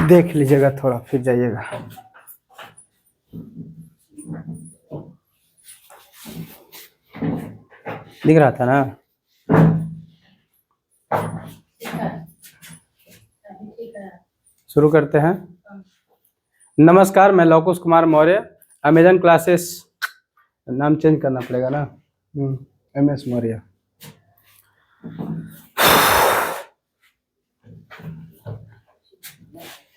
देख लीजिएगा थोड़ा फिर जाइएगा। दिख रहा था ना? शुरू करते हैं। नमस्कार, मैं लवकुश कुमार मौर्य, अमेजन क्लासेस, नाम चेंज करना पड़ेगा ना, MS मौर्य।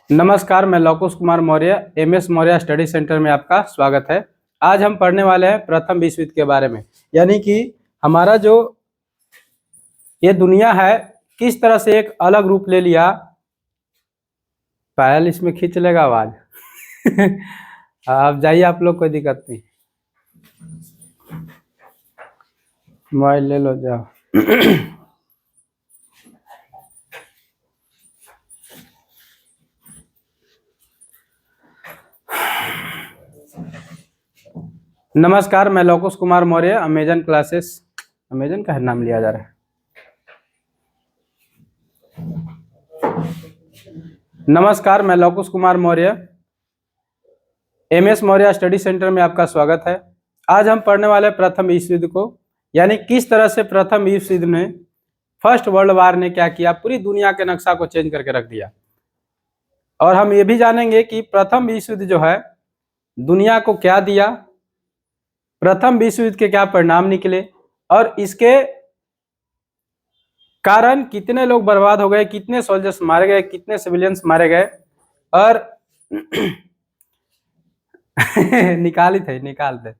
नमस्कार, मैं Lavkush Kumar Maurya, MS Maurya study centre में आपका स्वागत है। आज हम पढ़ने वाले हैं प्रथम विश्व युद्ध के बारे में, यानी कि हमारा जो ये दुनिया है किस तरह से एक अलग रूप ले लिया। पायल इसमें खींच लेगा आवाज। अब जाइए आप लोग, कोई दिक्कत नहीं, मोबाइल ले लो जाओ। नमस्कार, मैं Lavkush Kumar Maurya, Amazon classes, Amazon का नाम लिया जा रहा है। नमस्कार, मैं Lavkush Kumar Maurya, MS Maurya study centre में आपका स्वागत है। आज हम पढ़ने वाले प्रथम विश्व युद्ध को, यानी किस तरह से प्रथम विश्व युद्ध में फर्स्ट वर्ल्ड वार ने क्या किया, पूरी दुनिया के नक्शा को चेंज करके रख दिया। और हम ये भी जानेंगे कि प्रथम विश्व युद्ध जो है दुनिया को क्या दिया, प्रथम विश्व युद्ध के क्या परिणाम निकले और इसके कारण कितने लोग बर्बाद हो गए, कितने सोल्जर्स मारे गए, कितने सिविलियंस मारे गए। और निकाल ही थे, निकाल दे।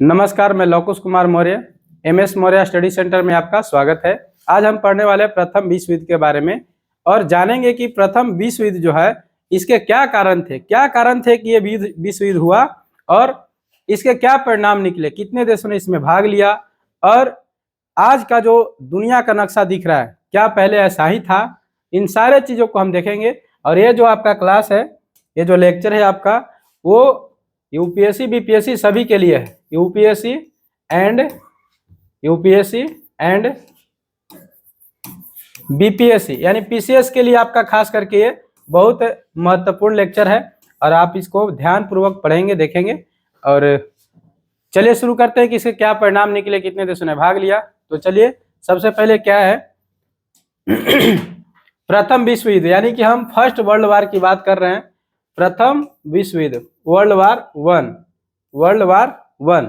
नमस्कार, मैं Lavkush Kumar Maurya, MS Maurya study centre में आपका स्वागत है। आज हम पढ़ने वाले प्रथम विश्व युद्ध के बारे में और जानेंगे कि प्रथम विश्व युद्ध जो है इसके क्या कारण थे, कि ये विश्व युद्ध हुआ और इसके क्या परिणाम निकले, कितने देशों ने इसमें भाग लिया और आज का जो दुनिया का नक्शा दिख रहा है क्या पहले ऐसा ही था। इन सारे चीजों को हम देखेंगे। और ये जो आपका क्लास है, ये जो लेक्चर है आपका, वो UPSC BPSC सभी के लिए है। UPSC एंड BPSC यानी PCS के लिए आपका खास करके ये बहुत महत्वपूर्ण लेक्चर है और आप इसको ध्यान पूर्वक पढ़ेंगे, देखेंगे। और चलिए शुरू करते हैं कि इसके क्या परिणाम निकले, कितने देशों ने भाग लिया। तो चलिए, सबसे पहले क्या है प्रथम विश्व युद्ध, यानी कि हम फर्स्ट वर्ल्ड वार की बात कर रहे हैं। प्रथम विश्व युद्ध, वर्ल्ड वार वन।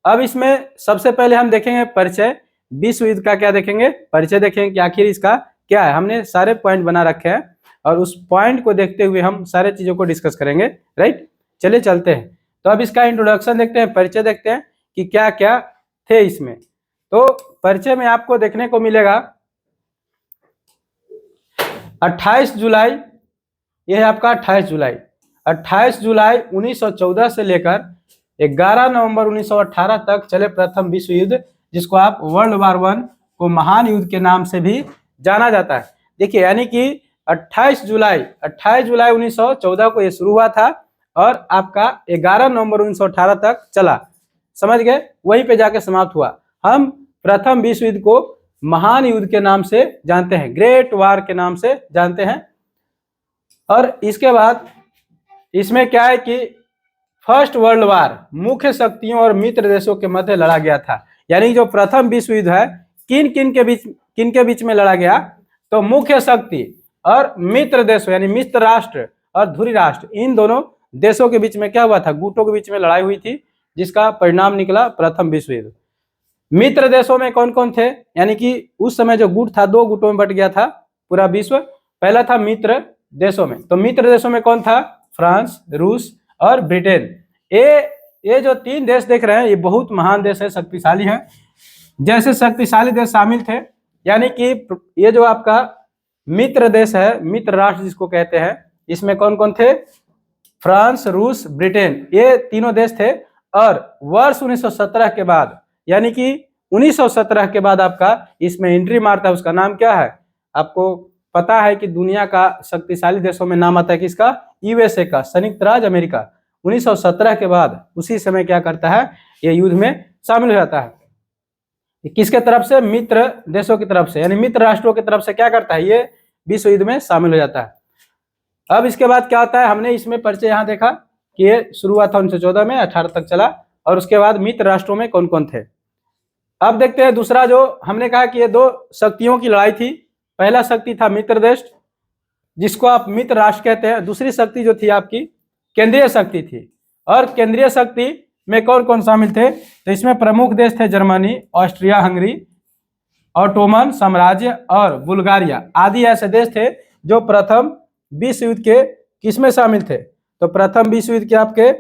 अब इसमें सबसे पहले हम देखेंगे परिचय। विश्व युद्ध का क्या देखेंगे, परिचय देखेंगे कि आखिर इसका क्या है। हमने सारे पॉइंट बना रखे हैं और उस पॉइंट को देखते हुए हम सारे चीजों को डिस्कस करेंगे, राइट। चलिए चलते हैं। तो अब इसका इंट्रोडक्शन देखते हैं, परिचय देखते हैं कि क्या क्या थे इसमें। तो परिचय में आपको देखने को मिलेगा 28 जुलाई, यह है आपका 28 जुलाई 1914 से लेकर 11 नवंबर 1918 तक चले प्रथम विश्व युद्ध, जिसको आप वर्ल्ड वार वन को महान युद्ध के नाम से भी जाना जाता है। देखिए, यानी कि 28 जुलाई 1914 को ये शुरू हुआ था और आपका 11 नवंबर 1918 तक चला, समझ गए, वहीं पे जाके समाप्त हुआ। हम प्रथम विश्व युद्ध को महान युद्ध के नाम से जानते हैं, ग्रेट वार के नाम से जानते हैं। और इसके बाद इसमें क्या है कि फर्स्ट वर्ल्ड वार मुख्य शक्तियों और मित्र देशों के मध्य लड़ा गया था। यानी जो प्रथम विश्व युद्ध है किन के बीच में लड़ा गया, तो मुख्य शक्ति और मित्र देशों यानी मित्र राष्ट्र और धुरी राष्ट्र, इन दोनों देशों के बीच में क्या हुआ था, गुटों के बीच में लड़ाई हुई थी, जिसका परिणाम निकला प्रथम विश्व युद्ध। मित्र देशों में कौन कौन थे, यानी कि उस समय जो गुट था 2 गुटों में बट गया था पूरा विश्व। पहला था मित्र देशों में, तो मित्र देशों में कौन था, फ्रांस, रूस और ब्रिटेन। ये जो 3 देश देख रहे हैं ये बहुत महान देश है, शक्तिशाली है। जैसे शक्तिशाली देश शामिल थे, यानी कि ये जो आपका मित्र देश है, मित्र राष्ट्र जिसको कहते हैं, इसमें कौन कौन थे, फ्रांस, रूस, ब्रिटेन, ये तीनों देश थे। और वर्ष 1917 के बाद, यानी कि 1917 के बाद आपका इसमें एंट्री मारता है, उसका नाम क्या है, आपको पता है कि दुनिया का शक्तिशाली देशों में नाम आता है किसका, USA का, संयुक्त राज्य अमेरिका। 1917 के बाद उसी समय क्या करता है, ये युद्ध में शामिल हो जाता है। किसके तरफ से? मित्र देशों की तरफ से, यानी मित्र राष्ट्रों की तरफ से क्या करता है, ये विश्व युद्ध में शामिल हो जाता है। अब इसके बाद क्या होता है, हमने इसमें परिचय यहाँ देखा कि ये शुरू हुआ था 1914 में, 18 तक चला, और उसके बाद मित्र राष्ट्रों में कौन कौन थे। अब देखते हैं दूसरा, जो हमने कहा कि ये दो शक्तियों की लड़ाई थी। पहला शक्ति था मित्र देश, जिसको आप मित्र राष्ट्र कहते हैं। दूसरी शक्ति जो थी आपकी केंद्रीय शक्ति थी। और केंद्रीय शक्ति में कौन कौन शामिल थे, तो इसमें प्रमुख देश थे जर्मनी, ऑस्ट्रिया हंगरी, ऑटोमन साम्राज्य और बुल्गारिया आदि ऐसे देश थे जो प्रथम विश्व युद्ध के किसमें शामिल थे। तो प्रथम विश्व युद्ध के आपके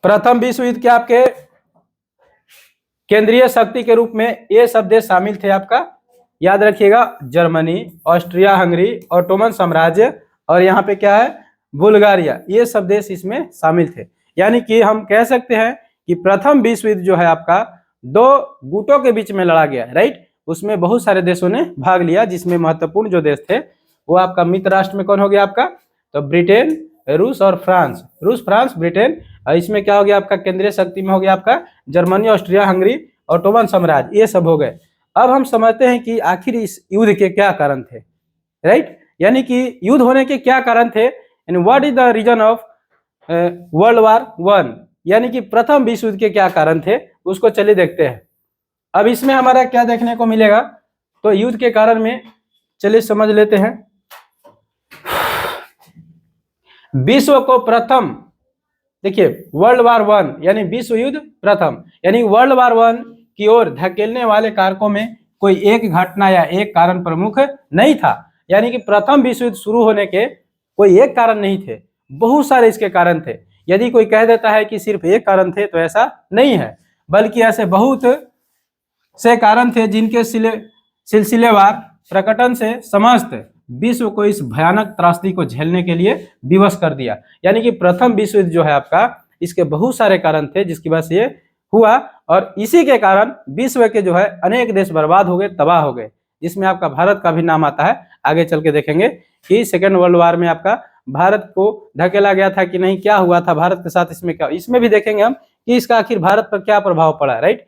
प्रथम विश्व युद्ध के आपके केंद्रीय शक्ति के रूप में ये सब देश शामिल थे आपका, याद रखिएगा, जर्मनी, ऑस्ट्रिया हंगरी, ऑटोमन साम्राज्य और यहाँ पे क्या है, बुल्गारिया, ये सब देश इसमें शामिल थे। यानी कि हम कह सकते हैं कि प्रथम विश्व युद्ध जो है आपका दो गुटों के बीच में लड़ा गया, राइट। उसमें बहुत सारे देशों ने भाग लिया, जिसमें महत्वपूर्ण जो देश थे वो आपका मित्र राष्ट्र में कौन हो गया आपका, तो ब्रिटेन, रूस और फ्रांस। रूस, फ्रांस, ब्रिटेन। और इसमें क्या हो गया आपका, केंद्रीय शक्ति में हो गया आपका जर्मनी, ऑस्ट्रिया हंगरी, ऑटोमन साम्राज्य, ये सब हो गए। अब हम समझते हैं कि आखिर इस युद्ध के क्या कारण थे, राइट। यानी कि युद्ध होने के क्या कारण थे, and what is the reason of world war one, यानी कि प्रथम विश्व युद्ध के क्या कारण थे, उसको चलिए देखते हैं। अब इसमें हमारा क्या देखने को मिलेगा, तो युद्ध के कारण में चलिए समझ लेते हैं। विश्व को प्रथम, देखिए वर्ल्ड वार वन यानी विश्व युद्ध प्रथम, यानी वर्ल्ड वार वन की ओर धकेलने वाले कारकों में कोई एक घटना या एक कारण प्रमुख नहीं था। यानी कि प्रथम विश्व युद्ध शुरू होने के कोई एक कारण नहीं थे, बहुत सारे इसके कारण थे। यदि कोई कह देता है कि सिर्फ एक कारण थे तो ऐसा नहीं है, बल्कि ऐसे बहुत से कारण थे जिनके सिलसिलेवार प्रकटन से समस्त विश्व को इस भयानक त्रासदी को झेलने के लिए विवश कर दिया। यानी कि प्रथम विश्व युद्ध जो है आपका, इसके बहुत सारे कारण थे जिसकी वजह से ये हुआ, और इसी के कारण विश्व के जो है अनेक देश बर्बाद हो गए, तबाह हो गए, जिसमें आपका भारत का भी नाम आता है। आगे चल के देखेंगे कि सेकेंड वर्ल्ड वार में आपका भारत को धकेला गया था कि नहीं, क्या हुआ था भारत के साथ, इसमें क्या, इसमें भी देखेंगे हम कि इसका आखिर भारत पर क्या प्रभाव पड़ा, राइट।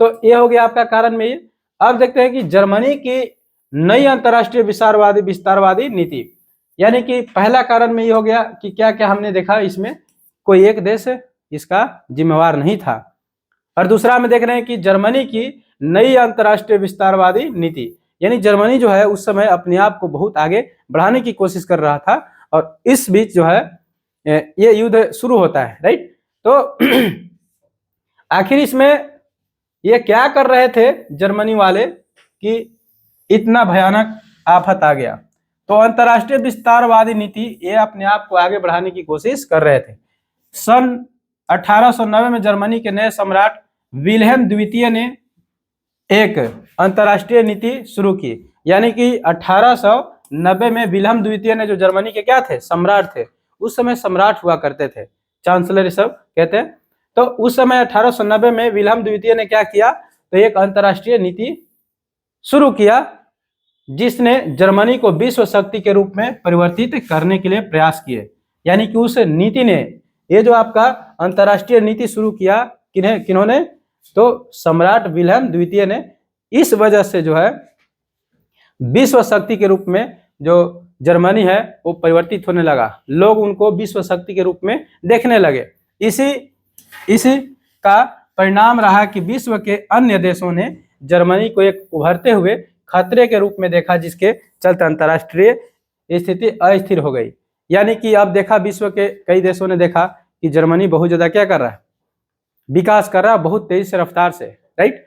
तो ये हो गया आपका कारण में ये। अब देखते हैं कि जर्मनी की नई अंतरराष्ट्रीय विस्तारवादी नीति, यानी कि पहला कारण में ये हो गया कि क्या क्या हमने देखा, इसमें कोई एक देश इसका जिम्मेवार नहीं था। और दूसरा में देख रहे हैं कि जर्मनी की नई अंतरराष्ट्रीय विस्तारवादी नीति, यानी जर्मनी जो है उस समय अपने आप को बहुत आगे बढ़ाने की कोशिश कर रहा था, और इस बीच जो है ये युद्ध शुरू होता है, राइट। तो आखिर इसमें ये क्या कर रहे थे जर्मनी वाले कि इतना भयानक आफत आ गया, तो अंतरराष्ट्रीय विस्तारवादी नीति ये अपने आप को आगे बढ़ाने की कोशिश कर रहे थे। सन 1890 में जर्मनी के नए सम्राट विल्हेम द्वितीय ने एक अंतरराष्ट्रीय नीति शुरू की। यानी कि 1890 में विल्हेम द्वितीय ने, जो जर्मनी के क्या थे, सम्राट थे, उस समय सम्राट हुआ करते थे, चांसलर सब कहते हैं। तो उस समय 1890 में विल्हेम द्वितीय ने क्या किया, तो एक अंतरराष्ट्रीय नीति शुरू किया, जिसने जर्मनी को विश्व शक्ति के रूप में परिवर्तित करने के लिए प्रयास किए। यानी कि उस नीति ने, ये जो आपका अंतरराष्ट्रीय नीति शुरू किया, किन्होंने, तो सम्राट विल्हेम द्वितीय ने। इस वजह से जो है विश्व शक्ति के रूप में जो जर्मनी है वो परिवर्तित होने लगा, लोग उनको विश्व शक्ति के रूप में देखने लगे। इसी का परिणाम रहा कि विश्व के अन्य देशों ने जर्मनी को एक उभरते हुए खतरे के रूप में देखा, जिसके चलते अंतरराष्ट्रीय स्थिति अस्थिर हो गई। यानी कि अब देखा, विश्व के कई देशों ने देखा कि जर्मनी बहुत ज्यादा क्या कर रहा है, विकास कर रहा है बहुत तेजी से रफ्तार से, राइट।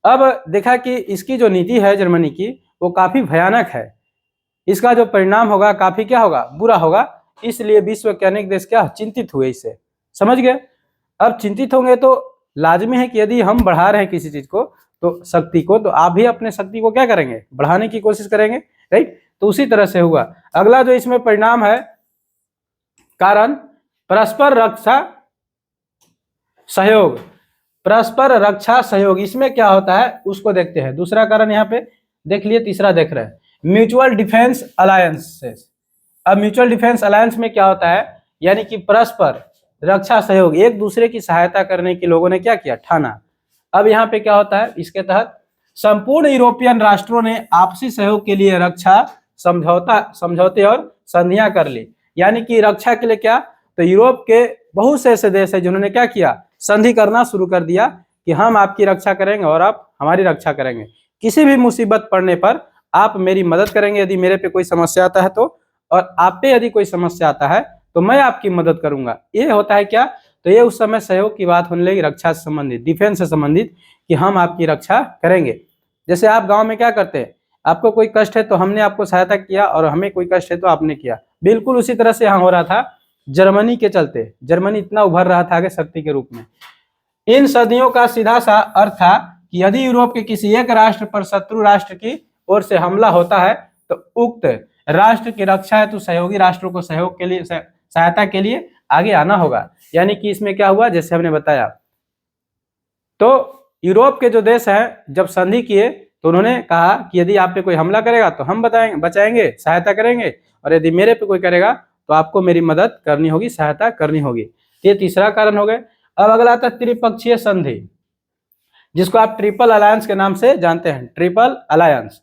अब देखा कि इसकी जो नीति है जर्मनी की, वो काफी भयानक है, इसका जो परिणाम होगा काफी क्या होगा, बुरा होगा। इसलिए विश्व के अनेक देश क्या चिंतित हुए, इससे समझ गए। अब चिंतित होंगे तो लाजमी है कि यदि हम बढ़ा रहे हैं किसी चीज को, तो शक्ति को, तो आप भी अपने शक्ति को क्या करेंगे, बढ़ाने की कोशिश करेंगे, राइट। तो उसी तरह से हुआ। अगला जो इसमें परिणाम है, कारण परस्पर रक्षा सहयोग, परस्पर रक्षा सहयोग, इसमें क्या होता है उसको देखते हैं। दूसरा कारण यहाँ पे देख लिए, तीसरा देख रहे हैं। Mutual defence alliances. अब म्यूचुअल डिफेंस अलायंस में क्या होता है, यानी कि परस्पर रक्षा सहयोग, एक दूसरे की सहायता करने के लोगों ने क्या किया, ठाना। अब यहाँ पे क्या होता है, इसके तहत संपूर्ण यूरोपियन राष्ट्रों ने आपसी सहयोग के लिए रक्षा समझौते और संधियां कर ली। यानी कि रक्षा के लिए क्या, तो यूरोप के बहुत से ऐसे देश है जिन्होंने क्या किया, संधि करना शुरू कर दिया कि हम आपकी रक्षा करेंगे और आप हमारी रक्षा करेंगे। किसी भी मुसीबत पड़ने पर आप मेरी मदद करेंगे यदि मेरे पे कोई समस्या आता है तो, और आप पे यदि कोई समस्या आता है तो मैं आपकी मदद करूंगा। ये होता है क्या, तो ये उस समय सहयोग की बात होने लगी, रक्षा से संबंधित, डिफेंस से संबंधित, कि हम आपकी रक्षा करेंगे। जैसे आप गांव में क्या करते हैं, आपको कोई कष्ट है तो हमने आपको सहायता किया, और हमें कोई कष्ट है तो आपने किया। बिल्कुल उसी तरह से यहाँ हो रहा था जर्मनी के चलते। जर्मनी इतना उभर रहा था आगे शक्ति के रूप में। इन सदियों का सीधा सा अर्थ था कि यदि यूरोप के किसी एक राष्ट्र पर शत्रु राष्ट्र की ओर से हमला होता है तो उक्त राष्ट्र की रक्षा है तो सहयोगी राष्ट्रों को सहयोग के लिए, सहायता के लिए आगे आना होगा। यानी कि इसमें क्या हुआ, जैसे हमने बताया, तो यूरोप के जो देश हैं जब संधि किए तो उन्होंने कहा कि यदि आप पे कोई हमला करेगा तो हम बचाएंगे, सहायता करेंगे, और यदि मेरे पे कोई करेगा तो आपको मेरी मदद करनी होगी, सहायता करनी होगी। ये तीसरा कारण हो गया। अब अगला आता है त्रिपक्षीय संधि, जिसको आप ट्रिपल अलायंस के नाम से जानते हैं, ट्रिपल अलायंस।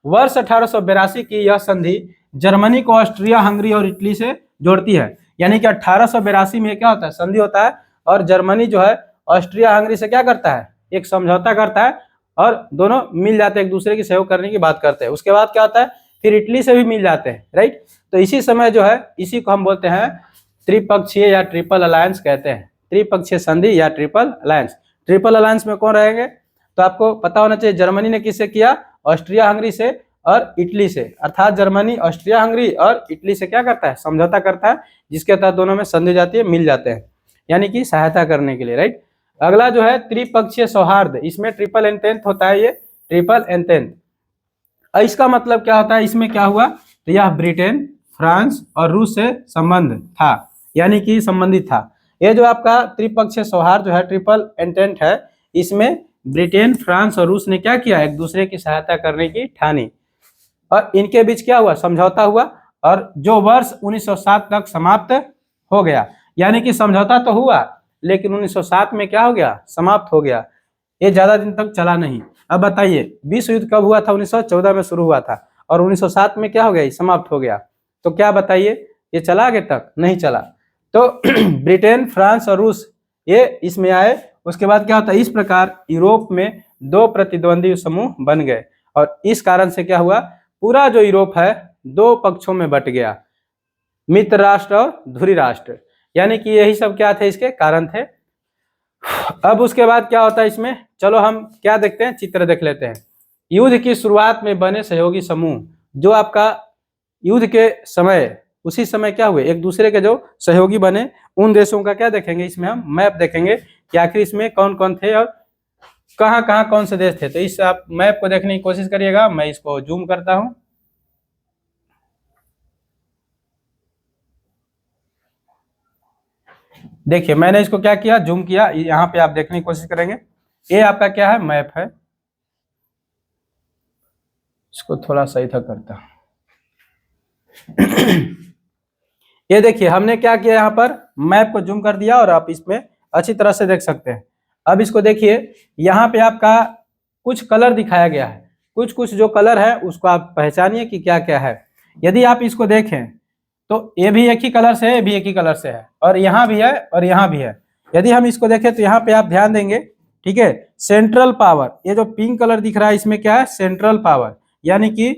वर्ष 1882 की यह संधि जर्मनी को ऑस्ट्रिया, हंगरी और इटली से जोड़ती है। यानी कि 1882 में क्या होता है, संधि होता है, और जर्मनी जो है ऑस्ट्रिया हंगरी से क्या करता है, एक समझौता करता है, और दोनों मिल जाते हैं, एक दूसरे की सहयोग करने की बात करते हैं। उसके बाद क्या होता है, फिर इटली से भी मिल जाते हैं, राइट। तो इसी समय जो है, इसी को हम बोलते हैं त्रिपक्षीय या ट्रिपल अलायंस कहते हैं, त्रिपक्षीय संधि या ट्रिपल अलायंस। ट्रिपल अलायंस में कौन रहेंगे, तो आपको पता होना चाहिए, जर्मनी ने किससे किया, ऑस्ट्रिया हंगरी से और इटली से। अर्थात जर्मनी ऑस्ट्रिया हंगरी और इटली से क्या करता है, समझौता करता है, जिसके तहत दोनों में संधि जाती है, मिल जाते हैं, यानी कि सहायता करने के लिए, राइट। अगला जो है त्रिपक्षीय सौहार्द, इसमें ट्रिपल एंटेंट होता है, ये ट्रिपल एंटेंट। इसका मतलब क्या होता है, इसमें क्या हुआ, तो यह ब्रिटेन, फ्रांस और रूस से संबंध था, यानी कि संबंधित था। ये जो आपका त्रिपक्षीय सौहार्द जो है, ट्रिपल एंटेंट है, इसमें ब्रिटेन, फ्रांस और रूस ने क्या किया, एक दूसरे की सहायता करने की ठानी, और इनके बीच क्या हुआ, समझौता हुआ, और जो वर्ष 1907 तक समाप्त हो गया। यानी कि समझौता तो हुआ लेकिन 1907 में क्या हो गया, समाप्त हो गया। ये ज्यादा दिन तक चला नहीं। अब बताइए, विश्व युद्ध कब हुआ था, 1914 में शुरू हुआ था, और 1907 में क्या हो गया, समाप्त हो गया। तो क्या बताइए, ये चला आगे तक, नहीं चला। तो ब्रिटेन, फ्रांस और रूस ये इसमें आए। उसके बाद क्या होता है, इस प्रकार यूरोप में दो प्रतिद्वंदी समूह बन गए, और इस कारण से क्या हुआ, पूरा जो यूरोप है दो पक्षों में बट गया, मित्र राष्ट्र और धुरी राष्ट्र। यानी कि यही सब क्या थे, इसके कारण थे। अब उसके बाद क्या होता है इसमें, चलो हम क्या देखते हैं, चित्र देख लेते हैं। युद्ध की शुरुआत में बने सहयोगी समूह, जो आपका युद्ध के समय, उसी समय क्या हुए, एक दूसरे के जो सहयोगी बने, उन देशों का क्या देखेंगे, इसमें हम मैप देखेंगे कि आखिर इसमें कौन कौन थे और कहाँ कहाँ कौन से देश थे। तो इस आप मैप को देखने की कोशिश करिएगा। मैं इसको जूम करता हूं। देखिए मैंने इसको क्या किया, जूम किया, यहाँ पे आप देखने की कोशिश करेंगे। ये आपका क्या है, मैप है। इसको थोड़ा सही था करता। ये देखिए हमने क्या किया, यहाँ पर मैप को जूम कर दिया और आप इसमें अच्छी तरह से देख सकते हैं। अब इसको देखिए, यहाँ पे आपका कुछ कलर दिखाया गया है, कुछ कुछ जो कलर है उसको आप पहचानिए कि क्या क्या है। यदि आप इसको देखें तो ये भी एक ही कलर से है, ये भी एक ही कलर से है, और यहाँ भी है और यहाँ भी है। यदि हम इसको देखें तो यहाँ पे आप ध्यान देंगे, ठीक है, सेंट्रल पावर, ये जो पिंक कलर दिख रहा है इसमें क्या है, सेंट्रल पावर, यानी कि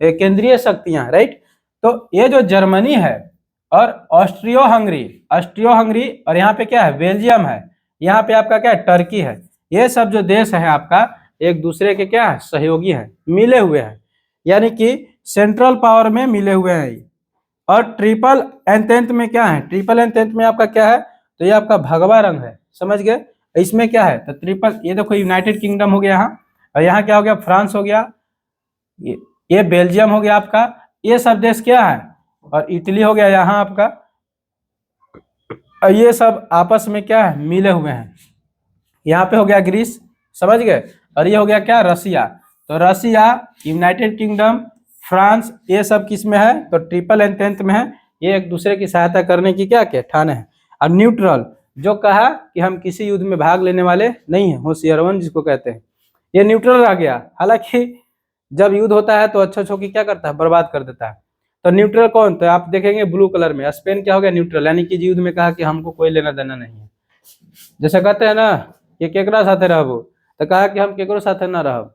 केंद्रीय शक्तियां, राइट। तो ये जो जर्मनी है और ऑस्ट्रियो हंगरी और यहाँ पे क्या है, बेल्जियम है, यहाँ पे आपका क्या है, टर्की है। ये सब जो देश है आपका एक दूसरे के क्या है, सहयोगी हैं, मिले हुए हैं, यानी कि सेंट्रल पावर में मिले हुए हैं। और ट्रिपल एंटेंट में क्या है, ट्रिपल एंटेंट में आपका क्या है, तो ये आपका भगवा रंग है, समझ गए। इसमें क्या है, तो ट्रिपल, ये देखो यूनाइटेड किंगडम हो गया यहाँ, और यहाँ क्या हो गया, फ्रांस हो गया, ये बेल्जियम हो गया आपका, ये सब देश क्या है, और इटली हो गया यहाँ आपका, और ये सब आपस में क्या है, मिले हुए हैं। यहाँ पे हो गया ग्रीस, समझ गए, और ये हो गया क्या, रसिया। तो रसिया, यूनाइटेड किंगडम, फ्रांस, ये सब किस में है? तो ट्रिपल एंटेंट में है। ये एक दूसरे की सहायता करने की क्या ठाने है। और न्यूट्रल, जो कहा कि हम किसी युद्ध में भाग लेने वाले नहीं है, होशियारवन जिसको कहते हैं, ये न्यूट्रल आ गया। हालांकि जब युद्ध होता है तो अच्छों की क्या करता है? बर्बाद कर देता है। तो न्यूट्रल कौन? तो आप देखेंगे ब्लू कलर में, स्पेन क्या हो गया? न्यूट्रल, यानी कि युद्ध में कहा कि हमको कोई लेना देना नहीं है। जैसे कहते हैं ना कि केकरा साथे रहबो, तो कहा कि हम केकरो साथे ना रहब।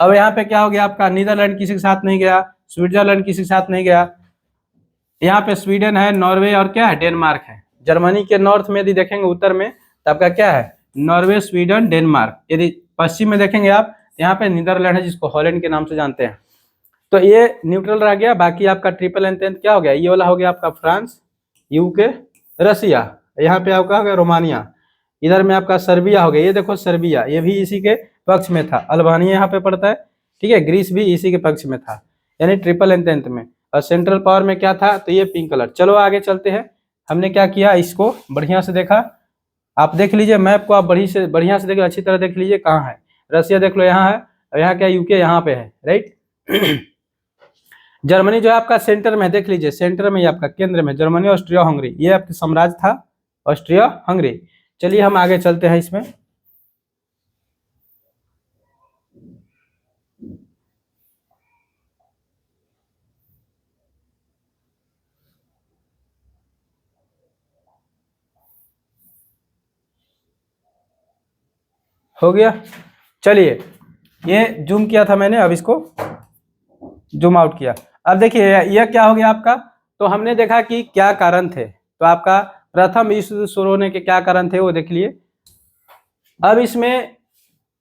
अब यहाँ पे क्या हो गया आपका? नीदरलैंड किसी के साथ नहीं गया, स्विट्जरलैंड किसी के साथ नहीं गया, यहाँ पे स्वीडन है, नॉर्वे और क्या है? डेनमार्क है। जर्मनी के नॉर्थ में यदि देखेंगे, उत्तर में, तो आपका क्या है? Norway, Sweden, Denmark. यदि पश्चिम में देखेंगे आप, यहाँ पे नीदरलैंड है, जिसको हॉलैंड के नाम से जानते हैं। तो ये न्यूट्रल रह गया। बाकी आपका ट्रिपल एंटेंट क्या हो गया? ये वाला हो गया आपका फ्रांस, यूके, रसिया, यहाँ पे आपका हो गया रोमानिया, इधर में आपका सर्बिया हो गया। ये देखो सर्बिया, ये भी इसी के पक्ष में था। अल्बानिया यहाँ पे पड़ता है, ठीक है। ग्रीस भी इसी के पक्ष में था, यानी ट्रिपल एंटेंट में। और सेंट्रल पावर में क्या था? तो ये पिंक कलर। चलो आगे चलते हैं। हमने क्या किया? इसको बढ़िया से देखा। आप देख लीजिए मैप को, आप बढ़िया से देखिए, अच्छी तरह देख लीजिए कहाँ है। रसिया देख लो यहाँ है, और यहाँ क्या? यूके यहाँ पे है, राइट। जर्मनी जो है आपका सेंटर में, देख लीजिए सेंटर में, ये आपका केंद्र में जर्मनी, ऑस्ट्रिया हंगरी, ये आपका साम्राज्य था, ऑस्ट्रिया हंगरी। चलिए हम आगे चलते हैं इसमें। हो गया। चलिए, ये जूम किया था मैंने, अब इसको जूम आउट किया। अब देखिए यह क्या हो गया आपका? तो हमने देखा कि क्या कारण थे। तो आपका प्रथम विश्व युद्ध शुरू होने के क्या कारण थे वो देख लिए। अब इसमें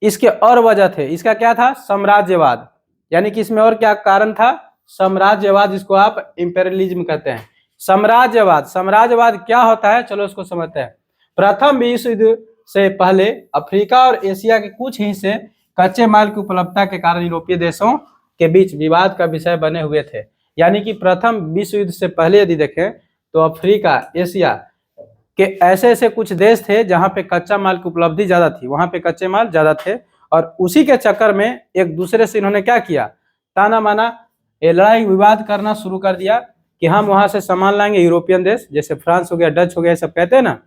इसके और वजह थे। इसका क्या था? साम्राज्यवाद, यानी कि इसमें और क्या कारण था? साम्राज्यवाद, जिसको आप इंपेरियलिज्म कहते हैं। साम्राज्यवाद क्या होता है? चलो इसको समझते हैं। प्रथम विश्व युद्ध से पहले अफ्रीका और एशिया के कुछ हिस्से कच्चे माल की उपलब्धता के कारण यूरोपीय देशों के बीच विवाद का विषय बने हुए थे। यानी कि प्रथम विश्व युद्ध से पहले यदि देखें तो अफ्रीका, एशिया के ऐसे कुछ देश थे जहां पे कच्चा माल की उपलब्धि ज्यादा थी, वहां पे कच्चे माल ज्यादा थे, और उसी के चक्कर में एक दूसरे से इन्होंने क्या किया? ताना माना, लड़ाई विवाद करना शुरू कर दिया कि हम वहां से सामान लाएंगे। यूरोपियन देश जैसे फ्रांस हो गया, डच हो गया, सब कहते हैं ना,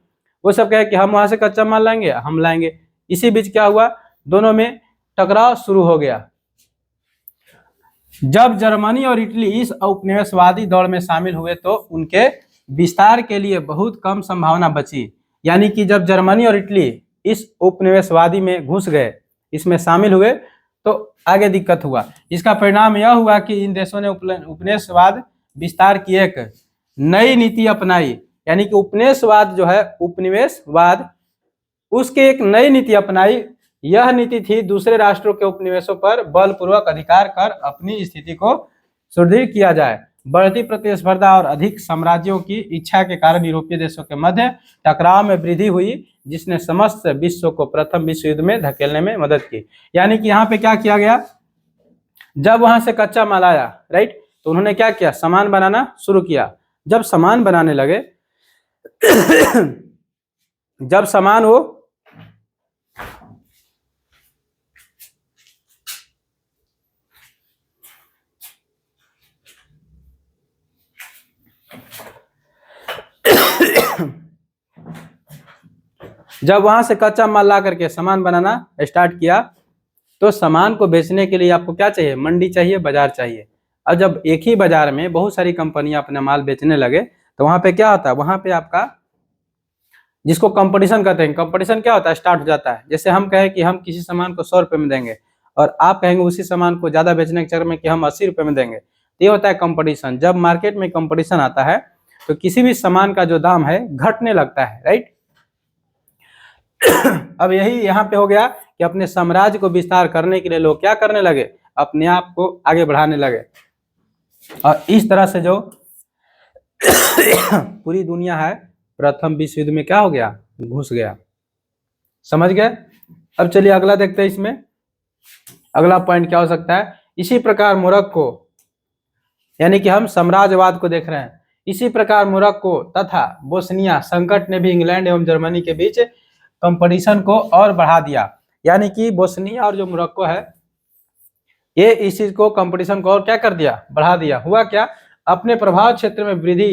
वो सब कहे कि हम वहां से कच्चा माल लाएंगे, हम लाएंगे। इसी बीच क्या हुआ? दोनों में टकराव शुरू हो गया। जब जर्मनी और इटली इस उपनिवेशवादी दौड़ में शामिल हुए तो उनके विस्तार के लिए बहुत कम संभावना बची। यानी कि जब जर्मनी और इटली इस उपनिवेशवादी में घुस गए, इसमें शामिल हुए, तो आगे दिक्कत हुआ। इसका परिणाम यह हुआ कि इन देशों ने उपनिवेशवाद विस्तार की एक नई नीति अपनाई। यानी कि उपनिवेशवाद जो है, उपनिवेशवाद, उसके एक नई नीति अपनाई। यह नीति थी दूसरे राष्ट्रों के उपनिवेशों पर बलपूर्वक अधिकार कर अपनी स्थिति को सुदृढ़ किया जाए। बढ़ती प्रतिस्पर्धा और अधिक साम्राज्यों की इच्छा के कारण यूरोपीय देशों के मध्य टकराव में वृद्धि हुई, जिसने समस्त विश्व को प्रथम विश्व युद्ध में धकेलने में मदद की। यानी कि यहाँ पे क्या किया गया? जब वहां से कच्चा माल आया, राइट, तो उन्होंने क्या किया? सामान बनाना शुरू किया। जब सामान बनाने लगे जब सामान हो जब वहां से कच्चा माल ला करके सामान बनाना स्टार्ट किया, तो सामान को बेचने के लिए आपको क्या चाहिए? मंडी चाहिए, बाजार चाहिए। अब जब एक ही बाजार में बहुत सारी कंपनियां अपना माल बेचने लगे, तो वहां पे क्या होता है? वहां पे आपका, जिसको कंपटीशन कहते हैं, कंपटीशन क्या होता है? स्टार्ट हो जाता है। जैसे हम कहें कि हम किसी सामान को 100 रुपए में देंगे, और आप कहेंगे उसी सामान को ज्यादा बेचने के चक्कर में कि हम 80 रुपए में देंगे। तो ये होता है कंपटीशन। जब मार्केट में कंपटीशन आता है तो किसी भी सामान का जो दाम है घटने लगता है, राइट। अब यही यहाँ पे हो गया कि अपने साम्राज्य को विस्तार करने के लिए लोग क्या करने लगे? अपने आप को आगे बढ़ाने लगे। और इस तरह से जो पूरी दुनिया है, प्रथम विश्व युद्ध में क्या हो गया? घुस गया। समझ गए? अब चलिए अगला देखते हैं। इसमें अगला पॉइंट क्या हो सकता है? इसी प्रकार मोरक्को, यानी कि हम साम्राज्यवाद को देख रहे हैं, इसी प्रकार मोरक्को तथा बोस्निया संकट ने भी इंग्लैंड एवं जर्मनी के बीच कंपटीशन को और बढ़ा दिया। यानी कि बोस्निया और जो मोरक्को है, ये इस चीज को कंपटीशन को और क्या कर दिया, बढ़ा दिया। हुआ क्या, अपने प्रभाव क्षेत्र में वृद्धि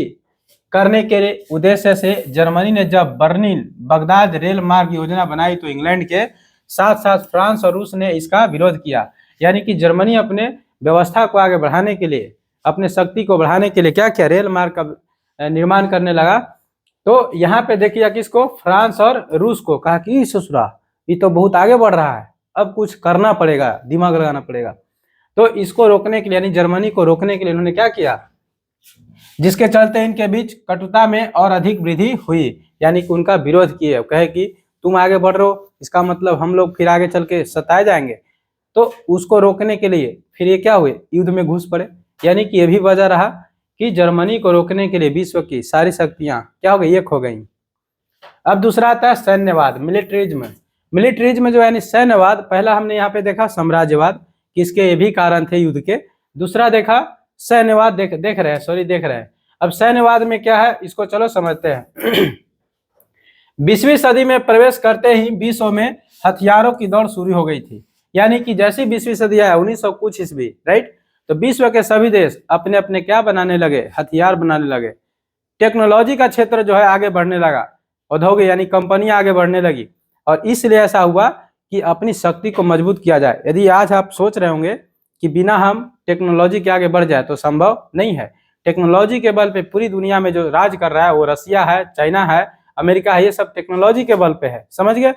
करने के उद्देश्य से जर्मनी ने जब बर्लिन बगदाद रेल मार्ग योजना बनाई तो इंग्लैंड के साथ साथ फ्रांस और रूस ने इसका विरोध किया। यानी कि जर्मनी अपने व्यवस्था को आगे बढ़ाने के लिए, अपने शक्ति को बढ़ाने के लिए क्या किया, रेल मार्ग का निर्माण करने लगा। तो यहाँ पे देखिए किसको, फ्रांस और रूस को। कहा कि ससुरा ये तो बहुत आगे बढ़ रहा है, अब कुछ करना पड़ेगा, दिमाग लगाना पड़ेगा। तो इसको रोकने के लिए, यानी जर्मनी को रोकने के लिए इन्होंने क्या किया, जिसके चलते इनके बीच कटुता में और अधिक वृद्धि हुई। यानी कि उनका विरोध किए, कहे कि तुम आगे बढ़ रहे हो, इसका मतलब हम लोग फिर आगे चल के सताए जाएंगे। तो उसको रोकने के लिए फिर ये क्या हुए, युद्ध में घुस पड़े। यानी कि ये भी वजह रहा कि जर्मनी को रोकने के लिए विश्व की सारी शक्तियां क्या हो गई, एक हो गई। अब दूसरा आता है सैन्यवाद, मिलिट्रिज्म। मिलिट्रिज्म जो यानी सैन्यवाद, पहला हमने यहाँ पे देखा साम्राज्यवाद, किसके ये भी कारण थे युद्ध के। दूसरा देखा सैन्यवाद, देख रहे हैं। अब सैन्यवाद में क्या है, इसको चलो समझते हैं। 20वीं सदी में प्रवेश करते ही विश्व में हथियारों की दौड़ शुरू हो गई थी। यानी कि जैसी 20वीं सदी आया 1900 कुछ ईस्वी, राइट, तो विश्व के सभी देश अपने अपने क्या बनाने लगे, हथियार बनाने लगे। टेक्नोलॉजी का क्षेत्र जो है आगे बढ़ने लगा, औद्योगिक यानी कंपनियां आगे बढ़ने लगी। और इसलिए ऐसा हुआ कि अपनी शक्ति को मजबूत किया जाए। यदि आज आप सोच रहे होंगे कि बिना हम टेक्नोलॉजी के आगे बढ़ जाए तो संभव नहीं है। टेक्नोलॉजी के बल पे पूरी दुनिया में जो राज कर रहा है वो रसिया है, चाइना है, अमेरिका है, ये सब टेक्नोलॉजी के बल पे है, समझ गए।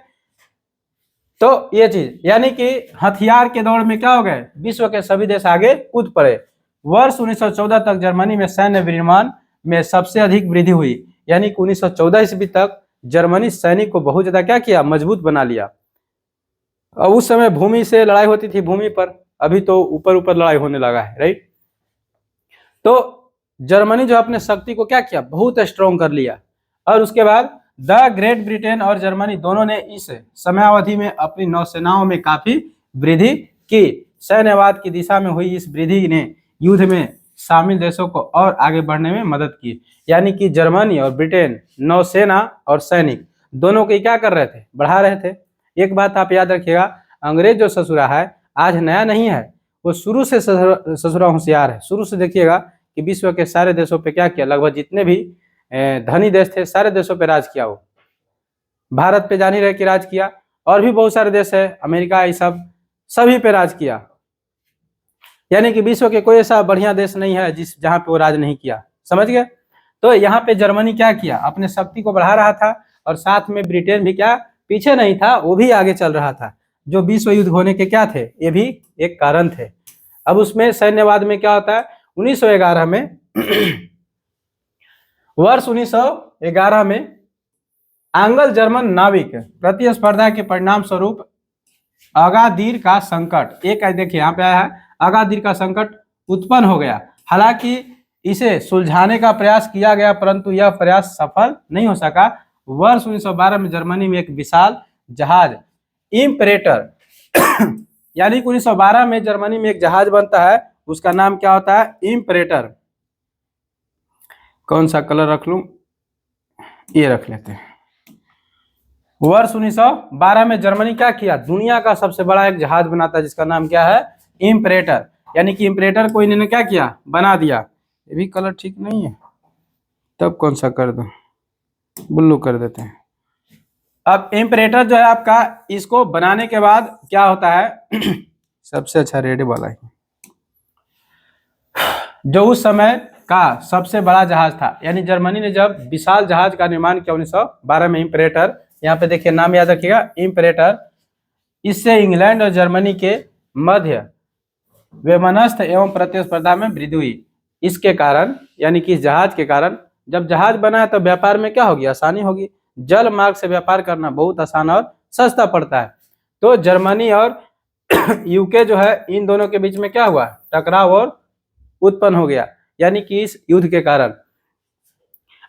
तो ये चीज यानी कि हथियार के दौड़ में क्या हो गए, विश्व के सभी देश आगे कूद पड़े। वर्ष 1914 तक जर्मनी में सैन्य विनिर्माण में सबसे अधिक वृद्धि हुई। यानी कि 1914 ईस्वी तक जर्मनी सैनिक को बहुत ज्यादा क्या किया, मजबूत बना लिया। और उस समय भूमि से लड़ाई होती थी, भूमि पर, अभी तो ऊपर ऊपर लड़ाई होने लगा है, राइट। तो जर्मनी जो अपने शक्ति को क्या किया, बहुत स्ट्रॉन्ग कर लिया। और उसके बाद द ग्रेट ब्रिटेन और जर्मनी दोनों ने इस समयावधि में अपनी नौसेनाओं में काफी वृद्धि की। सैन्यवाद की दिशा में हुई इस वृद्धि ने युद्ध में शामिल देशों को और आगे बढ़ने में मदद की। यानी कि जर्मनी और ब्रिटेन नौसेना और सैनिक दोनों को क्या कर रहे थे, बढ़ा रहे थे। एक बात आप याद रखिएगा, अंग्रेज जो ससुरा है आज नया नहीं है, वो शुरू से ससुरा होशियार है। शुरू से देखिएगा कि विश्व के सारे देशों पे क्या किया, लगभग जितने भी धनी देश थे सारे देशों पे राज किया। वो भारत पे जानी रहे कि राज किया, और भी बहुत सारे देश है, अमेरिका, ये सब सभी पे राज किया। यानी कि विश्व के कोई ऐसा बढ़िया देश नहीं है जहां पे वो राज नहीं किया, समझ गए। तो यहाँ पे जर्मनी क्या किया, अपने शक्ति को बढ़ा रहा था, और साथ में ब्रिटेन भी क्या पीछे नहीं था, वो भी आगे चल रहा था। जो विश्व युद्ध होने के क्या थे, ये भी एक कारण थे। अब उसमें सैन्यवाद में क्या होता है, 1911 में वर्ष 1911 में आंग्ल जर्मन नाविक प्रतिस्पर्धा के परिणाम स्वरूप अगादिर का संकट, एक देखिए यहाँ पे आया है, अगादिर का संकट उत्पन्न हो गया। हालांकि इसे सुलझाने का प्रयास किया गया, परंतु यह प्रयास सफल नहीं हो सका। वर्ष 1912 में जर्मनी में एक विशाल जहाज इम्परेटर यानी 1912 में जर्मनी में एक जहाज बनता है, उसका नाम क्या होता है, इम्परेटर। कौन सा कलर रख लूं, ये रख लेते हैं। वर्ष 1912 में जर्मनी क्या किया, दुनिया का सबसे बड़ा एक जहाज बनाता है जिसका नाम क्या है, इम्परेटर। यानी कि इम्परेटर को इन्होंने क्या किया, बना दिया। ये भी कलर ठीक नहीं है, तब कौन सा कर दो, ब्लू कर देते हैं। अब इम्परेटर जो है आपका, इसको बनाने के बाद क्या होता है सबसे अच्छा रेड वाला है, जो उस समय का सबसे बड़ा जहाज था। यानी जर्मनी ने जब विशाल जहाज का निर्माण किया 1912 में, इम्परेटर, यहाँ पे देखिए नाम याद रखिएगा, इम्परेटर। इससे इंग्लैंड और जर्मनी के मध्य वैमनस्थ एवं प्रतिस्पर्धा में वृद्धि हुई। इसके कारण, यानी कि इस जहाज के कारण, जब जहाज बना है तो व्यापार में क्या होगी, आसानी होगी। जल मार्ग से व्यापार करना बहुत आसान और सस्ता पड़ता है। तो जर्मनी और यूके जो है, इन दोनों के बीच में क्या हुआ, टकराव और उत्पन्न हो गया, यानी कि इस युद्ध के कारण।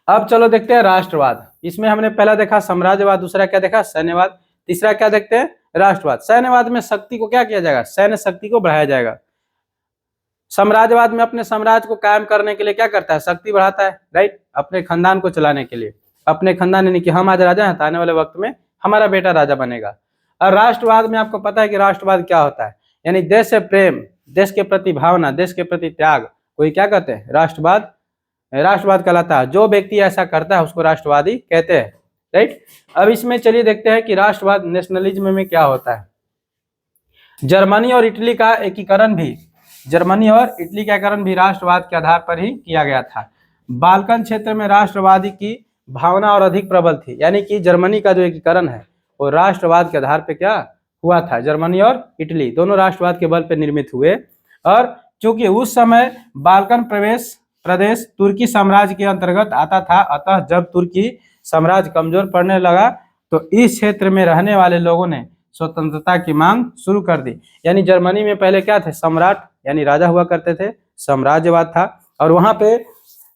अब चलो देखते हैं राष्ट्रवाद। इसमें हमने पहला देखा साम्राज्यवाद, दूसरा क्या देखा, सैन्यवाद, तीसरा क्या देखते हैं, राष्ट्रवाद। सैन्यवाद में शक्ति को क्या किया जाएगा, सैन्य शक्ति को बढ़ाया जाएगा। साम्राज्यवाद में अपने साम्राज्य को कायम करने के लिए क्या करता है, शक्ति बढ़ाता है, राइट, अपने खानदान को चलाने के लिए। अपने खानदान यानी कि हम आज राजा हैं तो आने वाले वक्त में हमारा बेटा राजा बनेगा। और राष्ट्रवाद में आपको पता है कि राष्ट्रवाद क्या होता है, यानी देश से प्रेम, देश के प्रति भावना, देश के प्रति त्याग, कोई क्या कहते हैं, राष्ट्रवाद, राष्ट्रवाद कहलाता है। जो व्यक्ति ऐसा करता है उसको राष्ट्रवादी कहते हैं, राइट। अब इसमें चलिए देखते हैं कि राष्ट्रवाद नेशनलिज्म में क्या होता है। जर्मनी और इटली का एकीकरण भी, जर्मनी और इटली का एकीकरण भी राष्ट्रवाद के आधार पर ही किया गया था। बाल्कन क्षेत्र में राष्ट्रवादी की भावना और अधिक प्रबल थी, यानी कि जर्मनी का जो एकीकरण है वो राष्ट्रवाद के आधार पर क्या हुआ था। जर्मनी और इटली दोनों राष्ट्रवाद के बल पर निर्मित हुए। और चूंकि उस समय बाल्कन प्रदेश तुर्की साम्राज्य के अंतर्गत आता था, अतः जब तुर्की साम्राज्य कमजोर पड़ने लगा तो इस क्षेत्र में रहने वाले लोगों ने स्वतंत्रता की मांग शुरू कर दी। यानी जर्मनी में पहले क्या थे, सम्राट यानी राजा हुआ करते थे, साम्राज्यवाद था। और वहां पे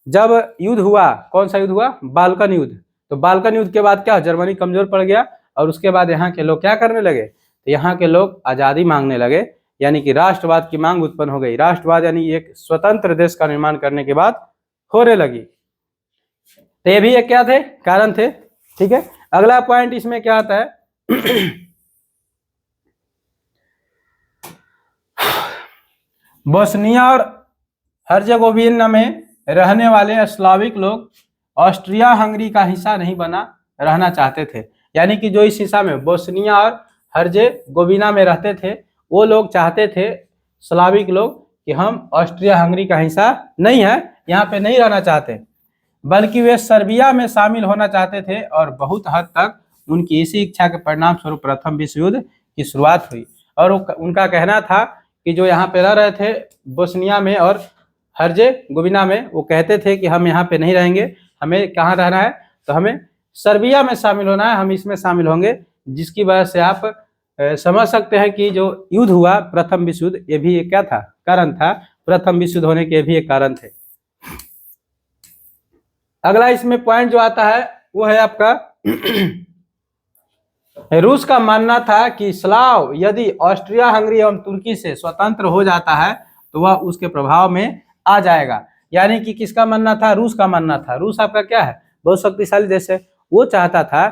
जब युद्ध हुआ, कौन सा युद्ध हुआ, बाल्कन युद्ध, तो बाल्कन युद्ध के बाद क्या, जर्मनी कमजोर पड़ गया और उसके बाद यहाँ के लोग क्या करने लगे, तो यहाँ के लोग आजादी मांगने लगे, यानी कि राष्ट्रवाद की मांग उत्पन्न हो गई। राष्ट्रवाद यानी एक स्वतंत्र देश का निर्माण करने के बाद होने लगी। तो ये भी एक क्या थे, कारण थे, ठीक है। अगला पॉइंट इसमें क्या आता है बोस्निया और हर्जेगोविना में रहने वाले स्लाविक लोग ऑस्ट्रिया हंगरी का हिस्सा नहीं बना रहना चाहते थे। यानी कि जो इस हिस्सा में बोस्निया और हर्जेगोविना में रहते थे वो लोग चाहते थे, स्लाविक लोग, कि हम ऑस्ट्रिया हंगरी का हिस्सा नहीं है, यहाँ पे नहीं रहना चाहते, बल्कि वे सर्बिया में शामिल होना चाहते थे। और बहुत हद तक उनकी इसी इच्छा के परिणाम स्वरूप प्रथम विश्व युद्ध की शुरुआत हुई। और उनका कहना था कि जो यहाँ पे रह रहे थे बोस्निया में और हर्जेगोविना में, वो कहते थे कि हम यहाँ पे नहीं रहेंगे, हमें कहाँ रहना है, तो हमें सर्बिया में शामिल होना है, हम इसमें शामिल होंगे। जिसकी वजह से आप समझ सकते हैं कि जो युद्ध हुआ प्रथम विश्व युद्ध, ये भी एक क्या था, कारण था, प्रथम विश्व युद्ध होने के भी एक कारण थे। अगला इसमें पॉइंट जो आता है वो है आपका रूस का मानना था कि स्लाव यदि ऑस्ट्रिया हंगरी एवं तुर्की से स्वतंत्र हो जाता है तो वह उसके प्रभाव में आ जाएगा। यानी कि किसका मानना था, रूस का मानना था। रूस आपका क्या है, बहुत शक्तिशाली देश है। वो चाहता था,